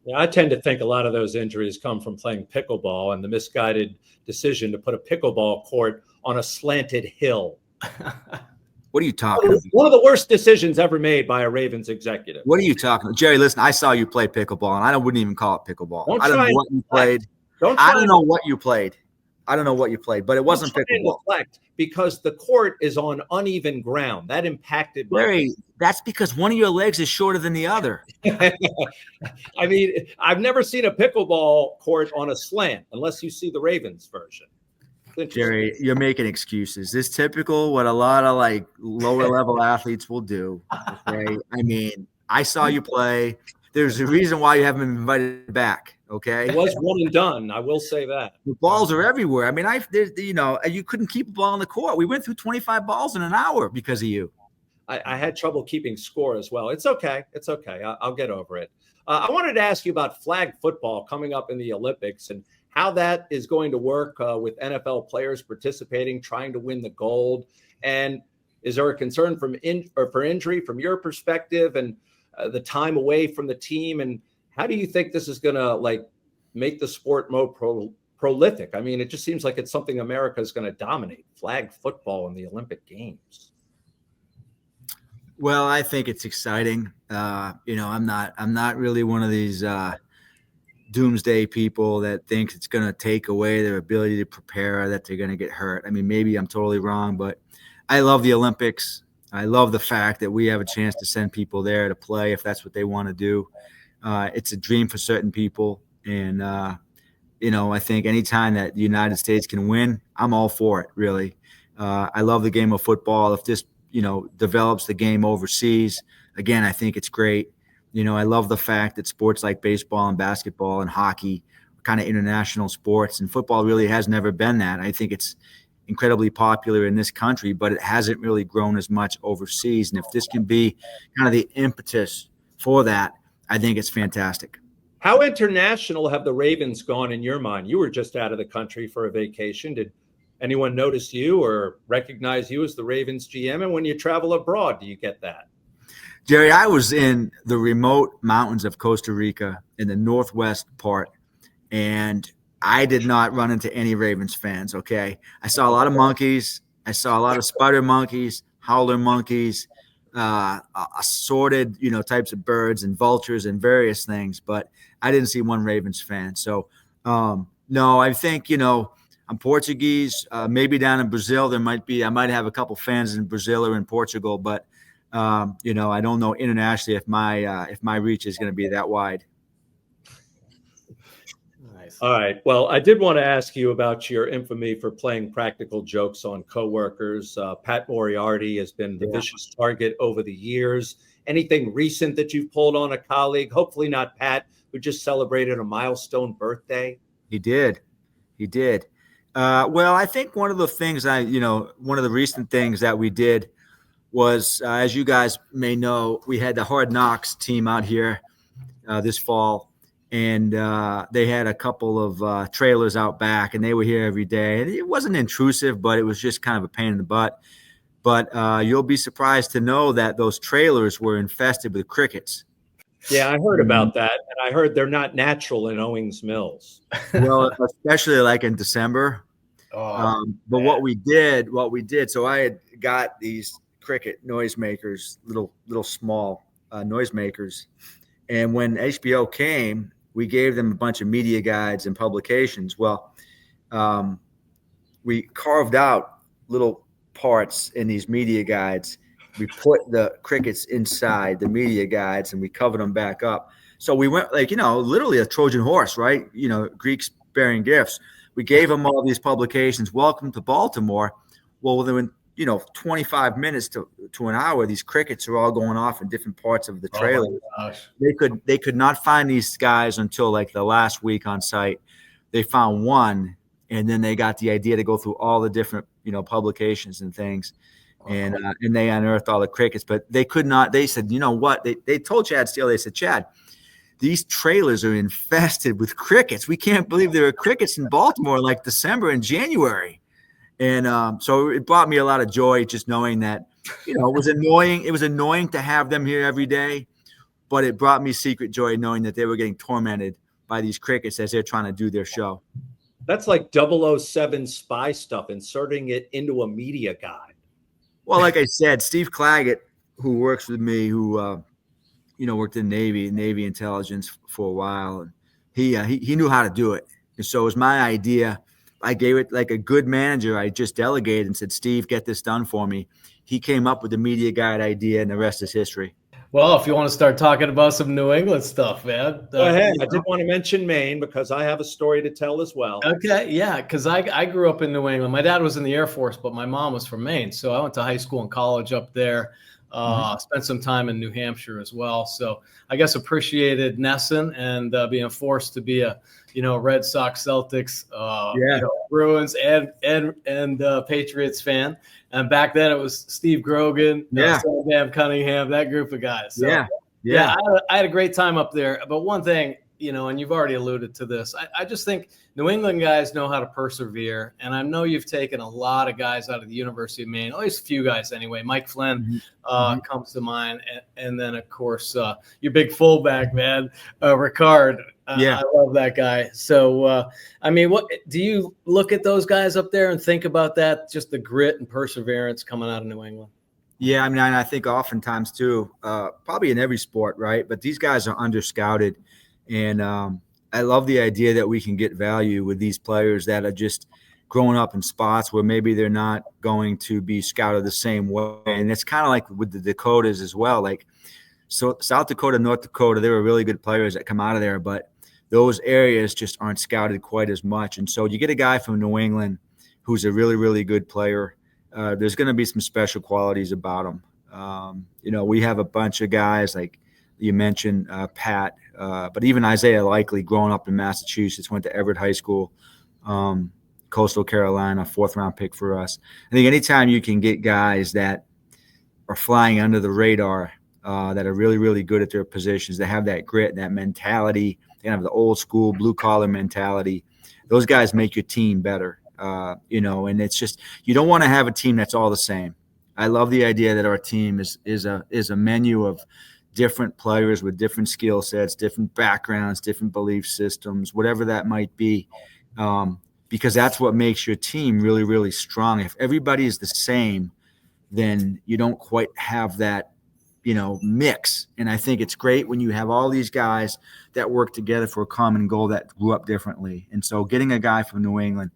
[SPEAKER 2] Yeah, I tend to think a lot of those injuries come from playing pickleball and the misguided decision to put a pickleball court on a slanted hill.
[SPEAKER 3] What are you talking about?
[SPEAKER 2] One of the worst decisions ever made by a Ravens executive.
[SPEAKER 3] What are you talking about? Jerry, listen, I saw you play pickleball, and I wouldn't even call it pickleball. I don't know what you played. I don't know what you played. But it wasn't pickleball.
[SPEAKER 2] Because the court is on uneven ground. That impacted
[SPEAKER 3] Jerry, that's because one of your legs is shorter than the other.
[SPEAKER 2] I mean, I've never seen a pickleball court on a slant unless you see the Ravens version.
[SPEAKER 3] Jerry, you're making excuses. It's typical what a lot of like lower level athletes will do. Okay. I mean, I saw you play. There's a reason why you haven't been invited back. Okay.
[SPEAKER 2] It was one and done. I will say that.
[SPEAKER 3] The balls are everywhere. I mean, you couldn't keep a ball on the court. We went through 25 balls in an hour because of you.
[SPEAKER 2] I had trouble keeping score as well. It's okay. It's okay. I'll get over it. I wanted to ask you about flag football coming up in the Olympics and how that is going to work with NFL players participating, trying to win the gold. And is there a concern for injury from your perspective and the time away from the team? And how do you think this is going to make the sport more prolific? I mean, it just seems like it's something America is going to dominate, flag football in the Olympic Games.
[SPEAKER 3] Well, I think it's exciting. I'm not really one of these doomsday people that thinks it's going to take away their ability to prepare, that they're going to get hurt. I mean, maybe I'm totally wrong, but I love the Olympics. I love the fact that we have a chance to send people there to play if that's what they want to do. It's a dream for certain people. And, I think anytime that the United States can win, I'm all for it, really. I love the game of football. If this, develops the game overseas, again, I think it's great. I love the fact that sports like baseball and basketball and hockey are kind of international sports, and football really has never been that. I think it's incredibly popular in this country, but it hasn't really grown as much overseas. And if this can be kind of the impetus for that, I think it's fantastic.
[SPEAKER 2] How international have the Ravens gone in your mind? You were just out of the country for a vacation. Did anyone notice you or recognize you as the Ravens GM? And when you travel abroad, do you get that?
[SPEAKER 3] Jerry, I was in the remote mountains of Costa Rica in the northwest part, and I did not run into any Ravens fans, okay? I saw a lot of monkeys. I saw a lot of spider monkeys, howler monkeys, assorted, types of birds and vultures and various things, but I didn't see one Ravens fan. So, no, I think, I'm Portuguese. Maybe down in Brazil, I might have a couple fans in Brazil or in Portugal, but I don't know internationally if my reach is going to be that wide.
[SPEAKER 6] Nice.
[SPEAKER 2] All right. Well, I did want to ask you about your infamy for playing practical jokes on coworkers. Pat Moriarty has been the vicious target over the years. Anything recent that you've pulled on a colleague? Hopefully not Pat, who just celebrated a milestone birthday.
[SPEAKER 3] He did. Well, I think one of the things one of the recent things that we did was, as you guys may know, we had the Hard Knocks team out here this fall, and they had a couple of trailers out back, and they were here every day. And it wasn't intrusive, but it was just kind of a pain in the butt. But you'll be surprised to know that those trailers were infested with crickets.
[SPEAKER 2] Yeah, I heard about that, and I heard they're not natural in Owings Mills.
[SPEAKER 3] Well, especially like in December. But what we did, so I had got these cricket noisemakers, little small noisemakers, and when HBO came, we gave them a bunch of media guides and publications. Well, we carved out little parts in these media guides. We put the crickets inside the media guides and we covered them back up. So we went literally a Trojan horse, right? Greeks bearing gifts. We gave them all these publications. Welcome to Baltimore. Well, within 25 minutes to an hour, these crickets are all going off in different parts of the trailer.
[SPEAKER 6] Oh my gosh.
[SPEAKER 3] They could not find these guys until like the last week on site. They found one, and then they got the idea to go through all the different publications and things, and they unearthed all the crickets. But they could not. They said, you know what? They told Chad Steele. They said, Chad, these trailers are infested with crickets. We can't believe there are crickets in Baltimore in like December and January. And so it brought me a lot of joy just knowing that, it was annoying. It was annoying to have them here every day, but it brought me secret joy knowing that they were getting tormented by these crickets as they're trying to do their show.
[SPEAKER 2] That's like 007 spy stuff, inserting it into a media guide.
[SPEAKER 3] Well, like I said, Steve Claggett, who works with me, who worked in Navy intelligence for a while, and he knew how to do it. And so it was my idea. I gave it like a good manager. I just delegated and said, Steve, get this done for me. He came up with the media guide idea, and the rest is history.
[SPEAKER 6] Well, if you want to start talking about some New England stuff, man.
[SPEAKER 2] Go ahead. I did want to mention Maine because I have a story to tell as well.
[SPEAKER 6] Okay, yeah, because I grew up in New England. My dad was in the Air Force, but my mom was from Maine. So I went to high school and college up there. Spent some time in New Hampshire as well. So I guess appreciated Nesson and being forced to be a Red Sox, Celtics, Bruins and Patriots fan. And back then it was Steve Grogan, Sam Cunningham, that group of guys. So, I had a great time up there. But one thing, and you've already alluded to this, I just think New England guys know how to persevere. And I know you've taken a lot of guys out of the University of Maine, at least a few guys anyway. Mike Flynn comes to mind. And then, of course, your big fullback, man, Ricard. I love that guy. So, what do you look at those guys up there and think about that, just the grit and perseverance coming out of New England?
[SPEAKER 3] Yeah, I think oftentimes too, probably in every sport, right? But these guys are under-scouted. And I love the idea that we can get value with these players that are just growing up in spots where maybe they're not going to be scouted the same way. And it's kind of like with the Dakotas as well. Like, so South Dakota, North Dakota, they were really good players that come out of there, but those areas just aren't scouted quite as much. And so you get a guy from New England who's a really, really good player. There's going to be some special qualities about him. We have a bunch of guys like you mentioned, Pat, but even Isaiah Likely, growing up in Massachusetts, went to Everett High School, Coastal Carolina, 4th-round pick for us. I think anytime you can get guys that are flying under the radar, that are really, really good at their positions, that have that grit, that mentality, they have the old school blue-collar mentality, those guys make your team better, and it's just you don't want to have a team that's all the same. I love the idea that our team is a menu of different players with different skill sets, different backgrounds, different belief systems, whatever that might be, because that's what makes your team really, really strong. If everybody is the same, then you don't quite have that, mix. And I think it's great when you have all these guys that work together for a common goal that grew up differently. And so getting a guy from New England,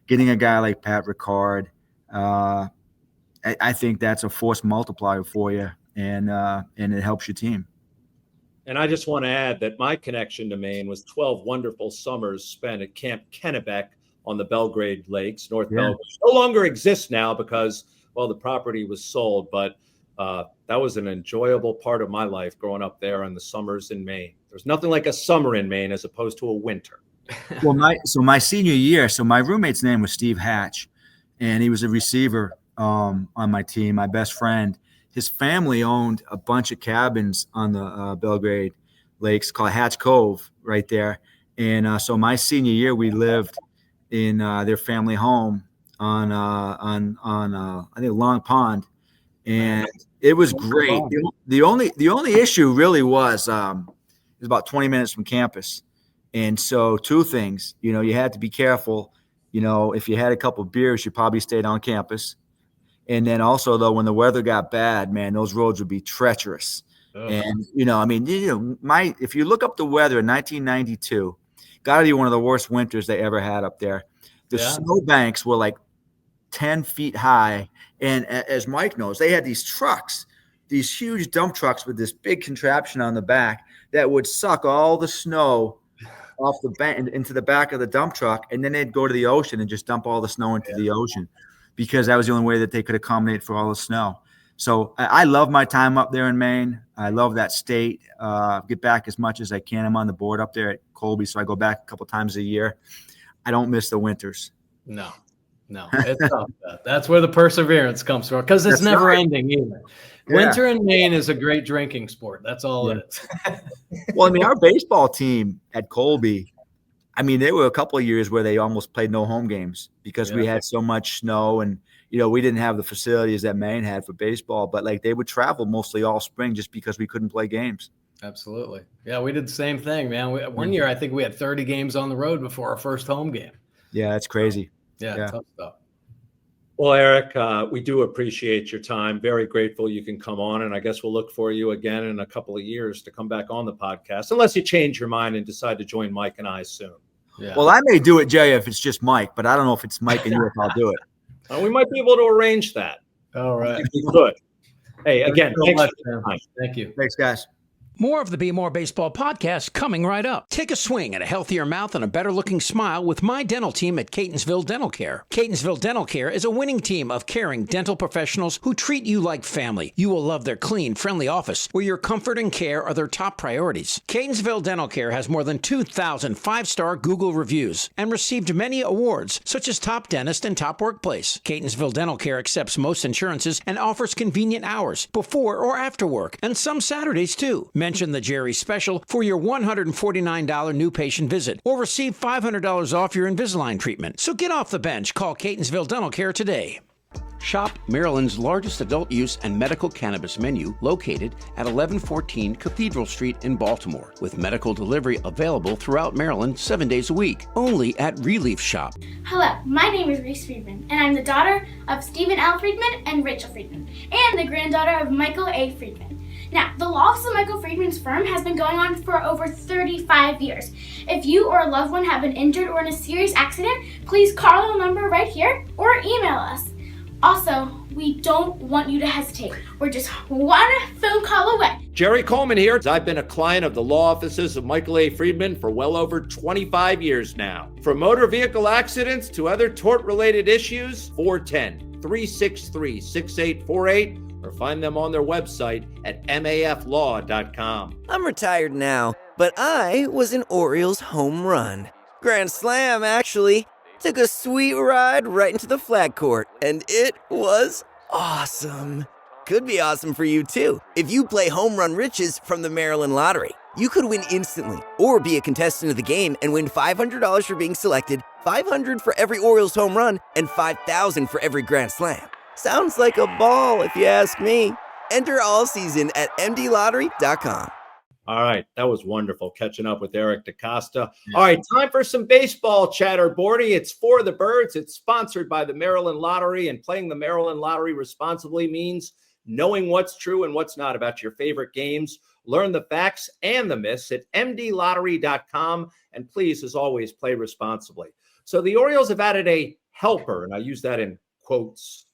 [SPEAKER 3] getting a guy like Pat Ricard, I think that's a force multiplier for you. And it helps your team.
[SPEAKER 2] And I just want to add that my connection to Maine was 12 wonderful summers spent at Camp Kennebec on the Belgrade Lakes, North Belgrade. No longer exists now because, the property was sold. But that was an enjoyable part of my life growing up there in the summers in Maine. There's nothing like a summer in Maine as opposed to a winter.
[SPEAKER 3] Well, my senior year, my roommate's name was Steve Hatch, and he was a receiver on my team, my best friend. His family owned a bunch of cabins on the Belgrade Lakes called Hatch Cove right there. And so my senior year, we lived in their family home on I think Long Pond, and it was great. The only issue really was it was about 20 minutes from campus, and so two things. You had to be careful. If you had a couple of beers, you probably stayed on campus. And then also, though, when the weather got bad, man, those roads would be treacherous. Oh. And, if you look up the weather in 1992, got to be one of the worst winters they ever had up there. The snowbanks were like 10 feet high. And as Mike knows, they had these trucks, these huge dump trucks with this big contraption on the back that would suck all the snow off the bank into the back of the dump truck, and then they'd go to the ocean and just dump all the snow into the ocean, because that was the only way that they could accommodate for all the snow. So I love my time up there in Maine. I love that state. Get back as much as I can. I'm on the board up there at Colby, so I go back a couple times a year. I don't miss the winters.
[SPEAKER 6] No, it's tough. That's where the perseverance comes from, because it's never ending either. Yeah. Winter in Maine is a great drinking sport. That's all it is.
[SPEAKER 3] Well, I mean, our baseball team at Colby, I mean, there were a couple of years where they almost played no home games because we had so much snow, and we didn't have the facilities that Maine had for baseball, but like they would travel mostly all spring just because we couldn't play games.
[SPEAKER 6] Absolutely. Yeah, we did the same thing, man. One year, I think we had 30 games on the road before our first home game.
[SPEAKER 3] Yeah, that's crazy.
[SPEAKER 6] Yeah. Tough stuff.
[SPEAKER 2] Well, Eric, we do appreciate your time. Very grateful you can come on, and I guess we'll look for you again in a couple of years to come back on the podcast, unless you change your mind and decide to join Mike and I soon.
[SPEAKER 6] Yeah.
[SPEAKER 3] Well, I may do it, Jay, if it's just Mike, but I don't know if it's Mike and you if I'll do it.
[SPEAKER 2] We might be able to arrange that.
[SPEAKER 6] All right.
[SPEAKER 2] We could. Hey, again, thanks
[SPEAKER 6] much,
[SPEAKER 2] for your time.
[SPEAKER 6] Thank you.
[SPEAKER 3] Thanks, guys.
[SPEAKER 7] More of the Bmore Baseball podcast coming right up. Take a swing at a healthier mouth and a better-looking smile with my dental team at Catonsville Dental Care. Catonsville Dental Care is a winning team of caring dental professionals who treat you like family. You will love their clean, friendly office, where your comfort and care are their top priorities. Catonsville Dental Care has more than 2,000 five-star Google reviews and received many awards, such as Top Dentist and Top Workplace. Catonsville Dental Care accepts most insurances and offers convenient hours, before or after work, and some Saturdays, too. Mention the Jerry Special for your $149 new patient visit, or receive $500 off your Invisalign treatment. So get off the bench. Call Catonsville Dental Care today.
[SPEAKER 8] Shop Maryland's largest adult use and medical cannabis menu, located at 1114 Cathedral Street in Baltimore, with medical delivery available throughout Maryland 7 days a week, only at Relief Shop.
[SPEAKER 9] Hello, my name is Reese Friedman, and I'm the daughter of Stephen L. Friedman and Rachel Friedman, and the granddaughter of Michael A. Friedman. Now, the law office of Michael Friedman's firm has been going on for over 35 years. If you or a loved one have been injured or in a serious accident, please call the number right here or email us. Also, we don't want you to hesitate. We're just one phone call away.
[SPEAKER 2] Jerry Coleman here. I've been a client of the law offices of Michael A. Friedman for well over 25 years now. From motor vehicle accidents to other tort-related issues, 410-363-6848, or find them on their website at maflaw.com.
[SPEAKER 10] I'm retired now, but I was an Orioles home run. Grand slam, actually. Took a sweet ride right into the flag court, and it was awesome. Could be awesome for you, too. If you play Home Run Riches from the Maryland Lottery, you could win instantly, or be a contestant of the game and win $500 for being selected, $500 for every Orioles home run, and $5,000 for every Grand Slam. Sounds like a ball, if you ask me. Enter all season at mdlottery.com.
[SPEAKER 2] All right, that was wonderful catching up with Eric DeCosta. All right, time for some baseball chatter, Bordy. It's For the Birds. It's sponsored by the Maryland Lottery, and playing the Maryland Lottery responsibly means knowing what's true and what's not about your favorite games. Learn the facts and the myths at mdlottery.com, and please, as always, play responsibly. So the Orioles have added a helper, and I use that in quotes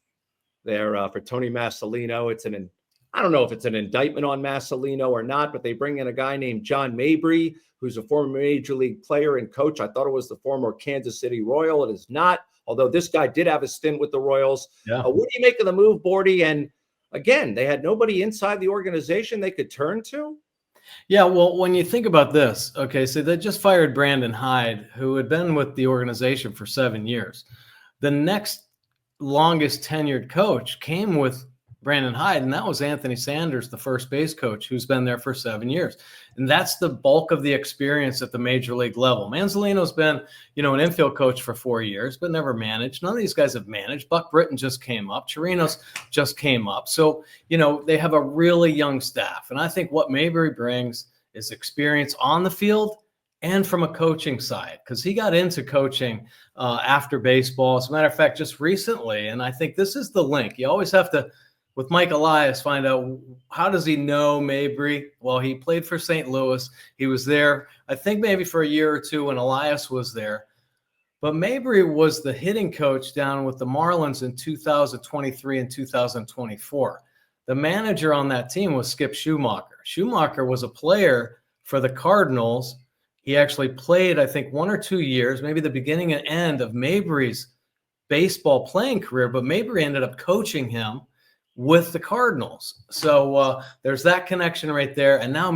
[SPEAKER 2] there for Tony Masalino. I don't know if it's an indictment on Masalino or not, but they bring in a guy named John Mabry, who's a former Major League player and coach. I thought it was the former Kansas City Royal. It is not, although this guy did have a stint with the Royals.
[SPEAKER 6] Yeah.
[SPEAKER 2] What do you make of the move, Bordy? And again, they had nobody inside the organization they could turn to?
[SPEAKER 6] Yeah, well, when you think about this, okay, so they just fired Brandon Hyde, who had been with the organization for 7 years. The next longest tenured coach came with Brandon Hyde, and that was Anthony Sanders, the first base coach, who's been there for 7 years. And that's the bulk of the experience at the major league level. Manzolino's been, an infield coach for 4 years, but never managed. None of these guys have managed. Buck Britton just came up. Chirinos just came up. So, they have a really young staff. And I think what Mabry brings is experience on the field and from a coaching side, because he got into coaching after baseball. As a matter of fact, just recently, and I think this is the link. You always have to, with Mike Elias, find out how does he know Mabry? Well, he played for St. Louis. He was there, I think maybe for a year or two when Elias was there. But Mabry was the hitting coach down with the Marlins in 2023 and 2024. The manager on that team was Skip Schumacher. Schumacher was a player for the Cardinals he actually played, I think, 1 or 2 years, maybe the beginning and end of Mabry's baseball playing career, but Mabry ended up coaching him with the Cardinals. So there's that connection right there. And now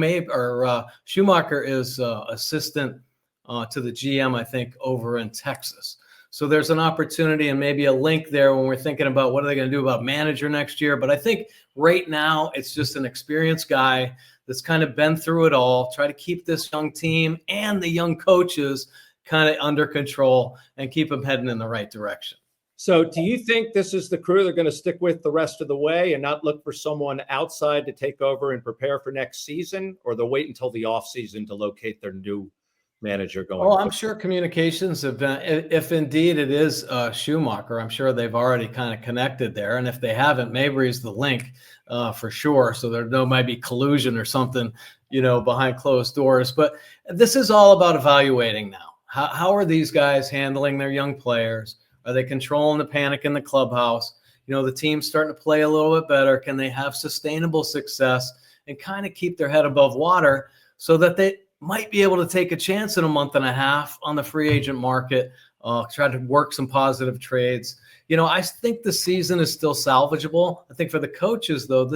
[SPEAKER 6] Schumacher is assistant to the GM, I think, over in Texas. So there's an opportunity and maybe a link there when we're thinking about what are they going to do about manager next year. But I think right now it's just an experienced guy that's kind of been through it all, try to keep this young team and the young coaches kind of under control and keep them heading in the right direction.
[SPEAKER 2] So do you think this is the crew they're going to stick with the rest of the way and not look for someone outside to take over and prepare for next season, or they'll wait until the offseason to locate their new manager going?
[SPEAKER 6] Oh, I'm sure communications have been, if indeed it is Schumacher, I'm sure they've already kind of connected there. And if they haven't, Mabry's the link for sure. So there might be collusion or something, behind closed doors. But this is all about evaluating now. How are these guys handling their young players? Are they controlling the panic in the clubhouse? The team's starting to play a little bit better. Can they have sustainable success and kind of keep their head above water so that they might be able to take a chance in a month and a half on the free agent market, try to work some positive trades. I think the season is still salvageable. I think for the coaches, though,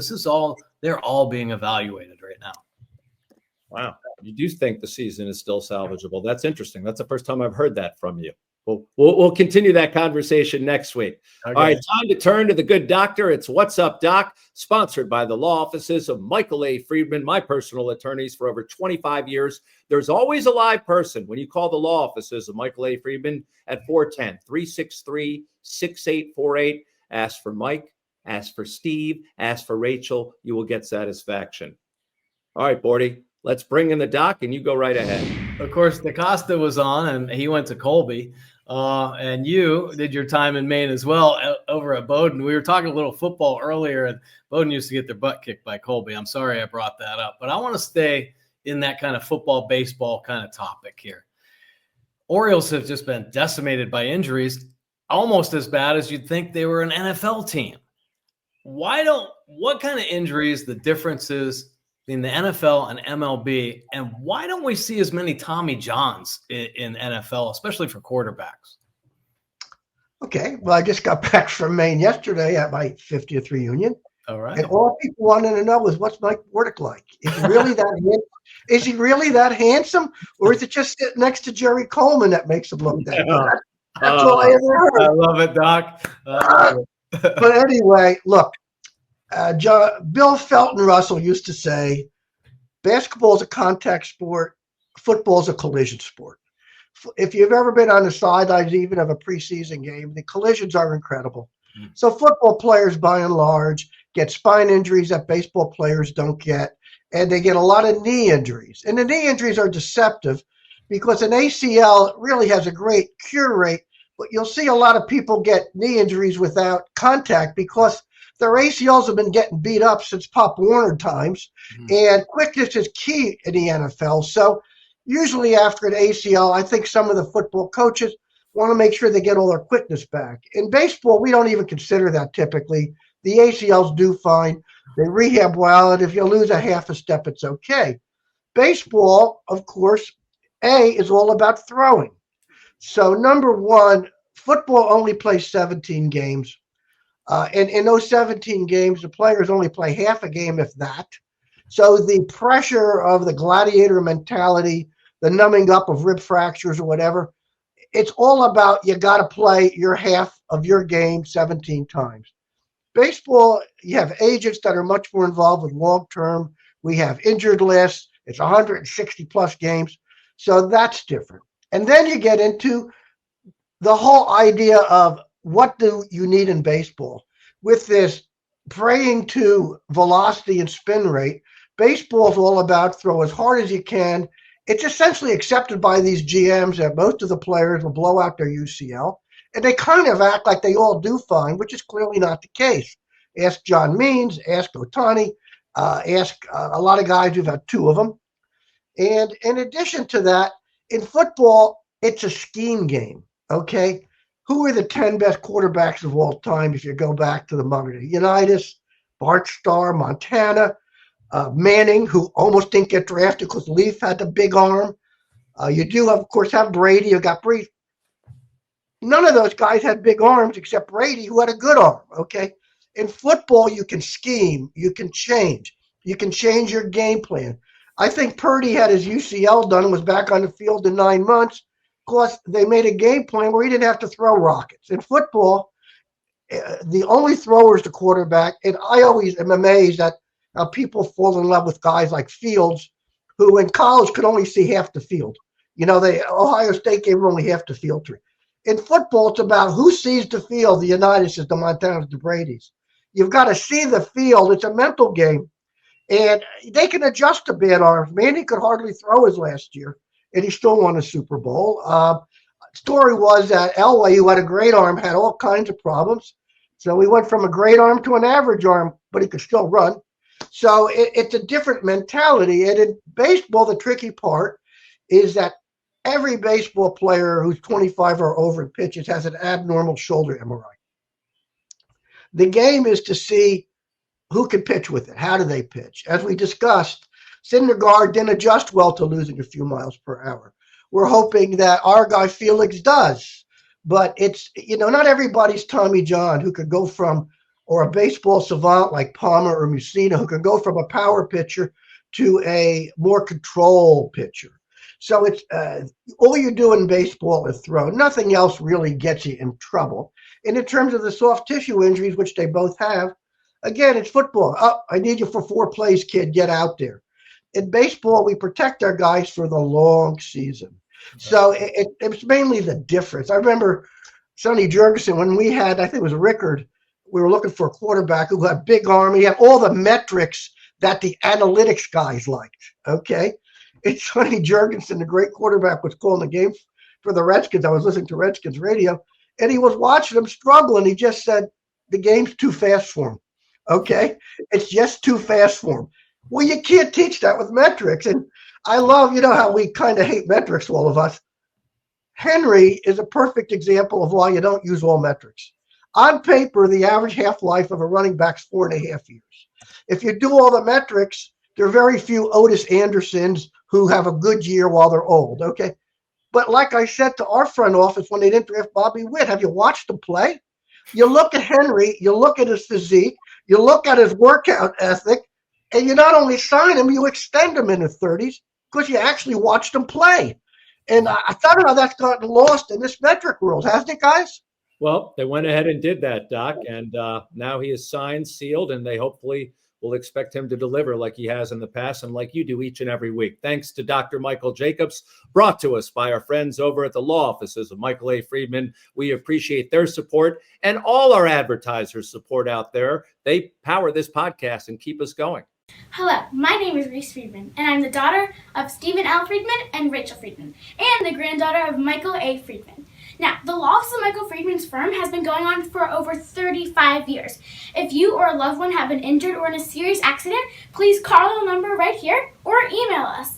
[SPEAKER 6] they're all being evaluated right now.
[SPEAKER 2] Wow. You do think the season is still salvageable. That's interesting. That's the first time I've heard that from you. We'll continue that conversation next week. Okay. All right, time to turn to the good doctor. It's What's Up, Doc, sponsored by the law offices of Michael A. Friedman, my personal attorneys for over 25 years. There's always a live person when you call the law offices of Michael A. Friedman at 410-363-6848. Ask for Mike, ask for Steve, ask for Rachel. You will get satisfaction. All right, Bordy, let's bring in the doc, and you go right ahead.
[SPEAKER 6] Of course, DeCosta was on, and he went to Colby. And you did your time in Maine as well over at Bowdoin. We were talking a little football earlier, and Bowdoin used to get their butt kicked by Colby. I'm sorry I brought that up, but I want to stay in that kind of football, baseball kind of topic here. Orioles have just been decimated by injuries, almost as bad as you'd think they were an NFL team. What kind of injuries, the differences in the NFL and MLB, and why don't we see as many Tommy Johns in NFL, especially for quarterbacks?
[SPEAKER 5] Okay, well, I just got back from Maine yesterday at my 50th reunion.
[SPEAKER 6] All right.
[SPEAKER 5] And all people wanted to know was, what's Mike Bordick like? Is he really that handsome? Is he really that handsome? Or is it just sitting next to Jerry Coleman that makes him look that good? That's all I ever heard.
[SPEAKER 6] I love it, Doc.
[SPEAKER 5] But anyway, look, Bill Felton Russell used to say, basketball is a contact sport, football is a collision sport. If you've ever been on the sidelines, even of a preseason game, the collisions are incredible. So football players, by and large, get spine injuries that baseball players don't get, and they get a lot of knee injuries. And the knee injuries are deceptive because an ACL really has a great cure rate, but you'll see a lot of people get knee injuries without contact because their ACLs have been getting beat up since Pop Warner times, and quickness is key in the NFL. So usually after an ACL, I think some of the football coaches want to make sure they get all their quickness back. In baseball, we don't even consider that typically. The ACLs do fine. They rehab well, and if you lose a half a step, it's okay. Baseball, of course, is all about throwing. So number one, football only plays 17 games. And in those 17 games, the players only play half a game, if that. So the pressure of the gladiator mentality, the numbing up of rib fractures or whatever, it's all about you got to play your half of your game 17 times. Baseball, you have agents that are much more involved with long-term. We have injured lists. It's 160-plus games. So that's different. And then you get into the whole idea of what do you need in baseball? With this praying to velocity and spin rate, baseball is all about throw as hard as you can. It's essentially accepted by these GMs that most of the players will blow out their UCL, and they kind of act like they all do fine, which is clearly not the case. Ask John Means, ask Ohtani, ask a lot of guys who've had two of them. And in addition to that, in football, it's a scheme game, okay? Who are the 10 best quarterbacks of all time if you go back to the Mother Unitas, Bart Starr, Montana, Manning, who almost didn't get drafted because Leaf had the big arm, You do, of course, have Brady. You got Breeze. None of those guys had big arms except Brady, who had a good arm, okay? In football, you can scheme. You can change. You can change your game plan. I think Purdy had his UCL done and was back on the field in 9 months because they made a game plan where he didn't have to throw rockets. In football, the only thrower is the quarterback, and I always am amazed at how people fall in love with guys like Fields, who in college could only see half the field. You know, Ohio State gave him only half the field to. In football, it's about who sees the field, the United States, the Montanas, the Bradys. You've got to see the field. It's a mental game. And they can adjust to bad arms. Manny could hardly throw his last year, and he still won a Super Bowl. Story was that Elway, who had a great arm, had all kinds of problems. So he went from a great arm to an average arm, but he could still run. So it's a different mentality. And in baseball, the tricky part is that every baseball player who's 25 or over and pitches has an abnormal shoulder MRI. The game is to see who can pitch with it. How do they pitch? As we discussed, Syndergaard didn't adjust well to losing a few miles per hour. We're hoping that our guy Felix does. But it's, not everybody's Tommy John, who could go from, or a baseball savant like Palmer or Mussina, who can go from a power pitcher to a more control pitcher. So it's all you do in baseball is throw. Nothing else really gets you in trouble. And in terms of the soft tissue injuries, which they both have, again, it's football. Oh, I need you for 4 plays, kid. Get out there. In baseball, we protect our guys for the long season. So it's mainly the difference. I remember Sonny Jurgensen, when we had, I think it was Rickard, we were looking for a quarterback who had big arm. He had all the metrics that the analytics guys liked, okay? It's Sonny Jurgensen, the great quarterback, was calling the game for the Redskins. I was listening to Redskins radio, and he was watching them struggle, and he just said, the game's too fast for him, okay? It's just too fast for him. Well, you can't teach that with metrics, and I love, how we kind of hate metrics, all of us. Henry is a perfect example of why you don't use all metrics. On paper, the average half-life of a running back's 4.5 years. If you do all the metrics, there are very few Otis Andersons who have a good year while they're old, okay? But like I said to our front office when they didn't draft Bobby Witt, have you watched him play? You look at Henry, you look at his physique, you look at his workout ethic, and you not only sign him, you extend him in the 30s because you actually watched him play. And I thought how that's gotten lost in this metric world, hasn't it, guys?
[SPEAKER 2] Well, they went ahead and did that, Doc, and now he is signed, sealed, and they hopefully will expect him to deliver like he has in the past and like you do each and every week. Thanks to Dr. Michael Jacobs, brought to us by our friends over at the law offices of Michael A. Friedman. We appreciate their support and all our advertisers' support out there. They power this podcast and keep us going.
[SPEAKER 9] Hello, my name is Reese Friedman, and I'm the daughter of Stephen L. Friedman and Rachel Friedman, and the granddaughter of Michael A. Friedman. Now, the law office of Michael Friedman's firm has been going on for over 35 years. If you or a loved one have been injured or in a serious accident, please call the number right here or email us.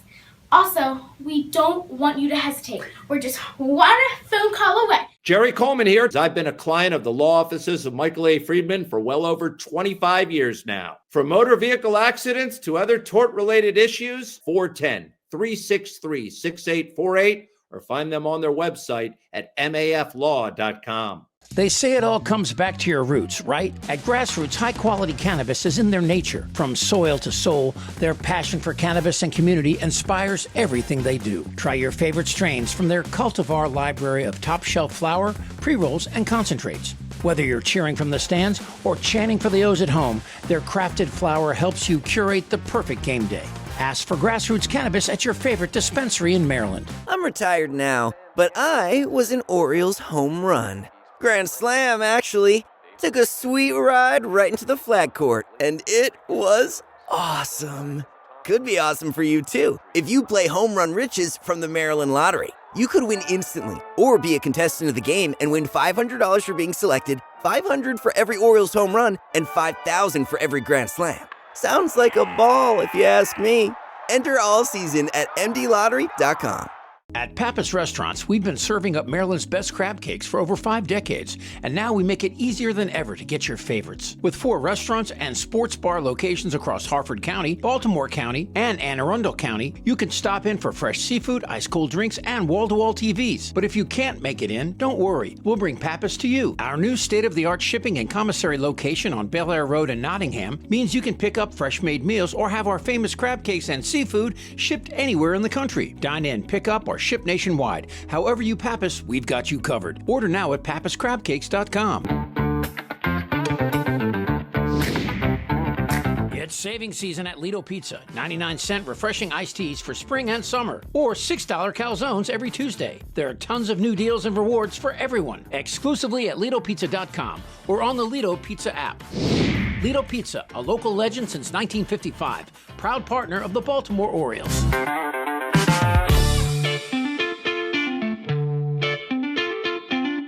[SPEAKER 9] Also, we don't want you to hesitate. We're just one phone call away.
[SPEAKER 2] Jerry Coleman here. I've been a client of the law offices of Michael A. Friedman for well over 25 years now. From motor vehicle accidents to other tort-related issues, 410-363-6848, or find them on their website at maflaw.com.
[SPEAKER 7] They say it all comes back to your roots, right? At Grassroots, high-quality cannabis is in their nature. From soil to soul, their passion for cannabis and community inspires everything they do. Try your favorite strains from their cultivar library of top-shelf flower, pre-rolls, and concentrates. Whether you're cheering from the stands or chanting for the O's at home, their crafted flower helps you curate the perfect game day. Ask for Grassroots Cannabis at your favorite dispensary in Maryland.
[SPEAKER 10] I'm retired now, but I was an Orioles home run. Grand slam, actually. Took a sweet ride right into the flag court, and it was awesome. Could be awesome for you, too. If you play Home Run Riches from the Maryland Lottery, you could win instantly, or be a contestant of the game and win $500 for being selected, $500 for every Orioles home run, and $5,000 for every Grand Slam. Sounds like a ball, if you ask me. Enter all season at mdlottery.com.
[SPEAKER 7] At Pappas Restaurants, we've been serving up Maryland's best crab cakes for over 5 decades, and now we make it easier than ever to get your favorites. With 4 restaurants and sports bar locations across Harford County, Baltimore County, and Anne Arundel County, you can stop in for fresh seafood, ice-cold drinks, and wall-to-wall TVs. But if you can't make it in, don't worry. We'll bring Pappas to you. Our new state-of-the-art shipping and commissary location on Bel Air Road in Nottingham means you can pick up fresh-made meals or have our famous crab cakes and seafood shipped anywhere in the country. Dine in, pick up, or ship nationwide. However you Pappas, we've got you covered. Order now at pappascrabcakes.com. It's saving season at Lido Pizza. 99-cent refreshing iced teas for spring and summer. Or $6 calzones every Tuesday. There are tons of new deals and rewards for everyone. Exclusively at LidoPizza.com or on the Lido Pizza app. Lido Pizza, a local legend since 1955. Proud partner of the Baltimore Orioles.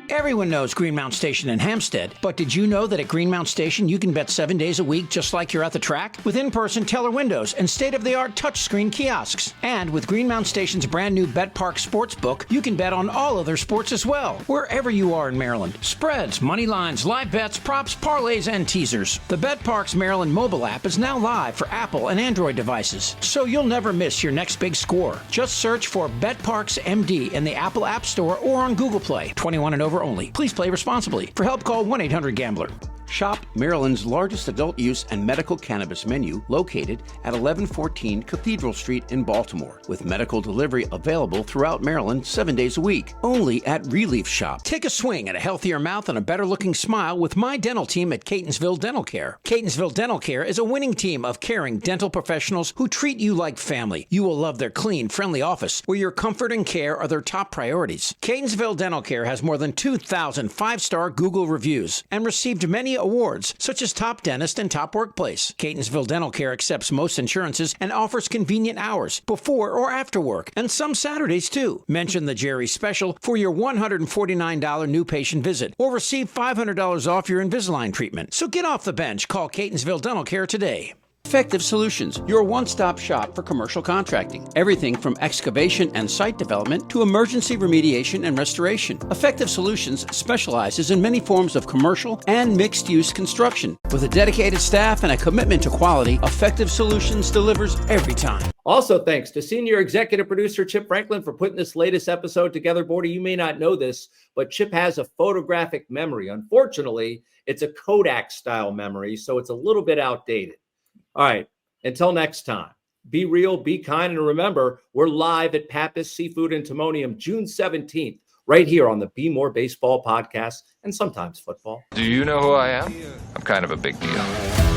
[SPEAKER 7] Everyone knows Greenmount Station in Hampstead, but did you know that at Greenmount Station you can bet 7 days a week just like you're at the track? With in-person teller windows and state-of-the-art touchscreen kiosks. And with Greenmount Station's brand new Bet Park Sportsbook, you can bet on all other sports as well, wherever you are in Maryland. Spreads, money lines, live bets, props, parlays, and teasers. The Bet Parks Maryland mobile app is now live for Apple and Android devices, so you'll never miss your next big score. Just search for Bet Parks MD in the Apple App Store or on Google Play. 21 and over only. Please play responsibly. For help, call 1-800-GAMBLER. Shop Maryland's largest adult use and medical cannabis menu located at 1114 Cathedral Street in Baltimore, with medical delivery available throughout Maryland 7 days a week. Only at Relief Shop. Take a swing at a healthier mouth and a better looking smile with my dental team at Catonsville Dental Care. Catonsville Dental Care is a winning team of caring dental professionals who treat you like family. You will love their clean, friendly office where your comfort and care are their top priorities. Catonsville Dental Care has more than 2,000 5-star Google reviews and received many awards, such as Top Dentist and Top Workplace. Catonsville Dental Care accepts most insurances and offers convenient hours, before or after work, and some Saturdays too. Mention the Jerry Special for your $149 new patient visit, or receive $500 off your Invisalign treatment. So get off the bench. Call Catonsville Dental Care today.
[SPEAKER 8] Effective Solutions, your one-stop shop for commercial contracting. Everything from excavation and site development to emergency remediation and restoration. Effective Solutions specializes in many forms of commercial and mixed-use construction. With a dedicated staff and a commitment to quality, Effective Solutions delivers every time.
[SPEAKER 2] Also, thanks to senior executive producer Chip Franklin for putting this latest episode together. Bordy, you may not know this, but Chip has a photographic memory. Unfortunately, it's a Kodak-style memory, so it's a little bit outdated. All right, until next time, be real, be kind, and remember, we're live at Pappas Seafood and Timonium June 17th, right here on the Bmore Baseball Podcast and sometimes football.
[SPEAKER 1] Do you know who I am? I'm kind of a big deal.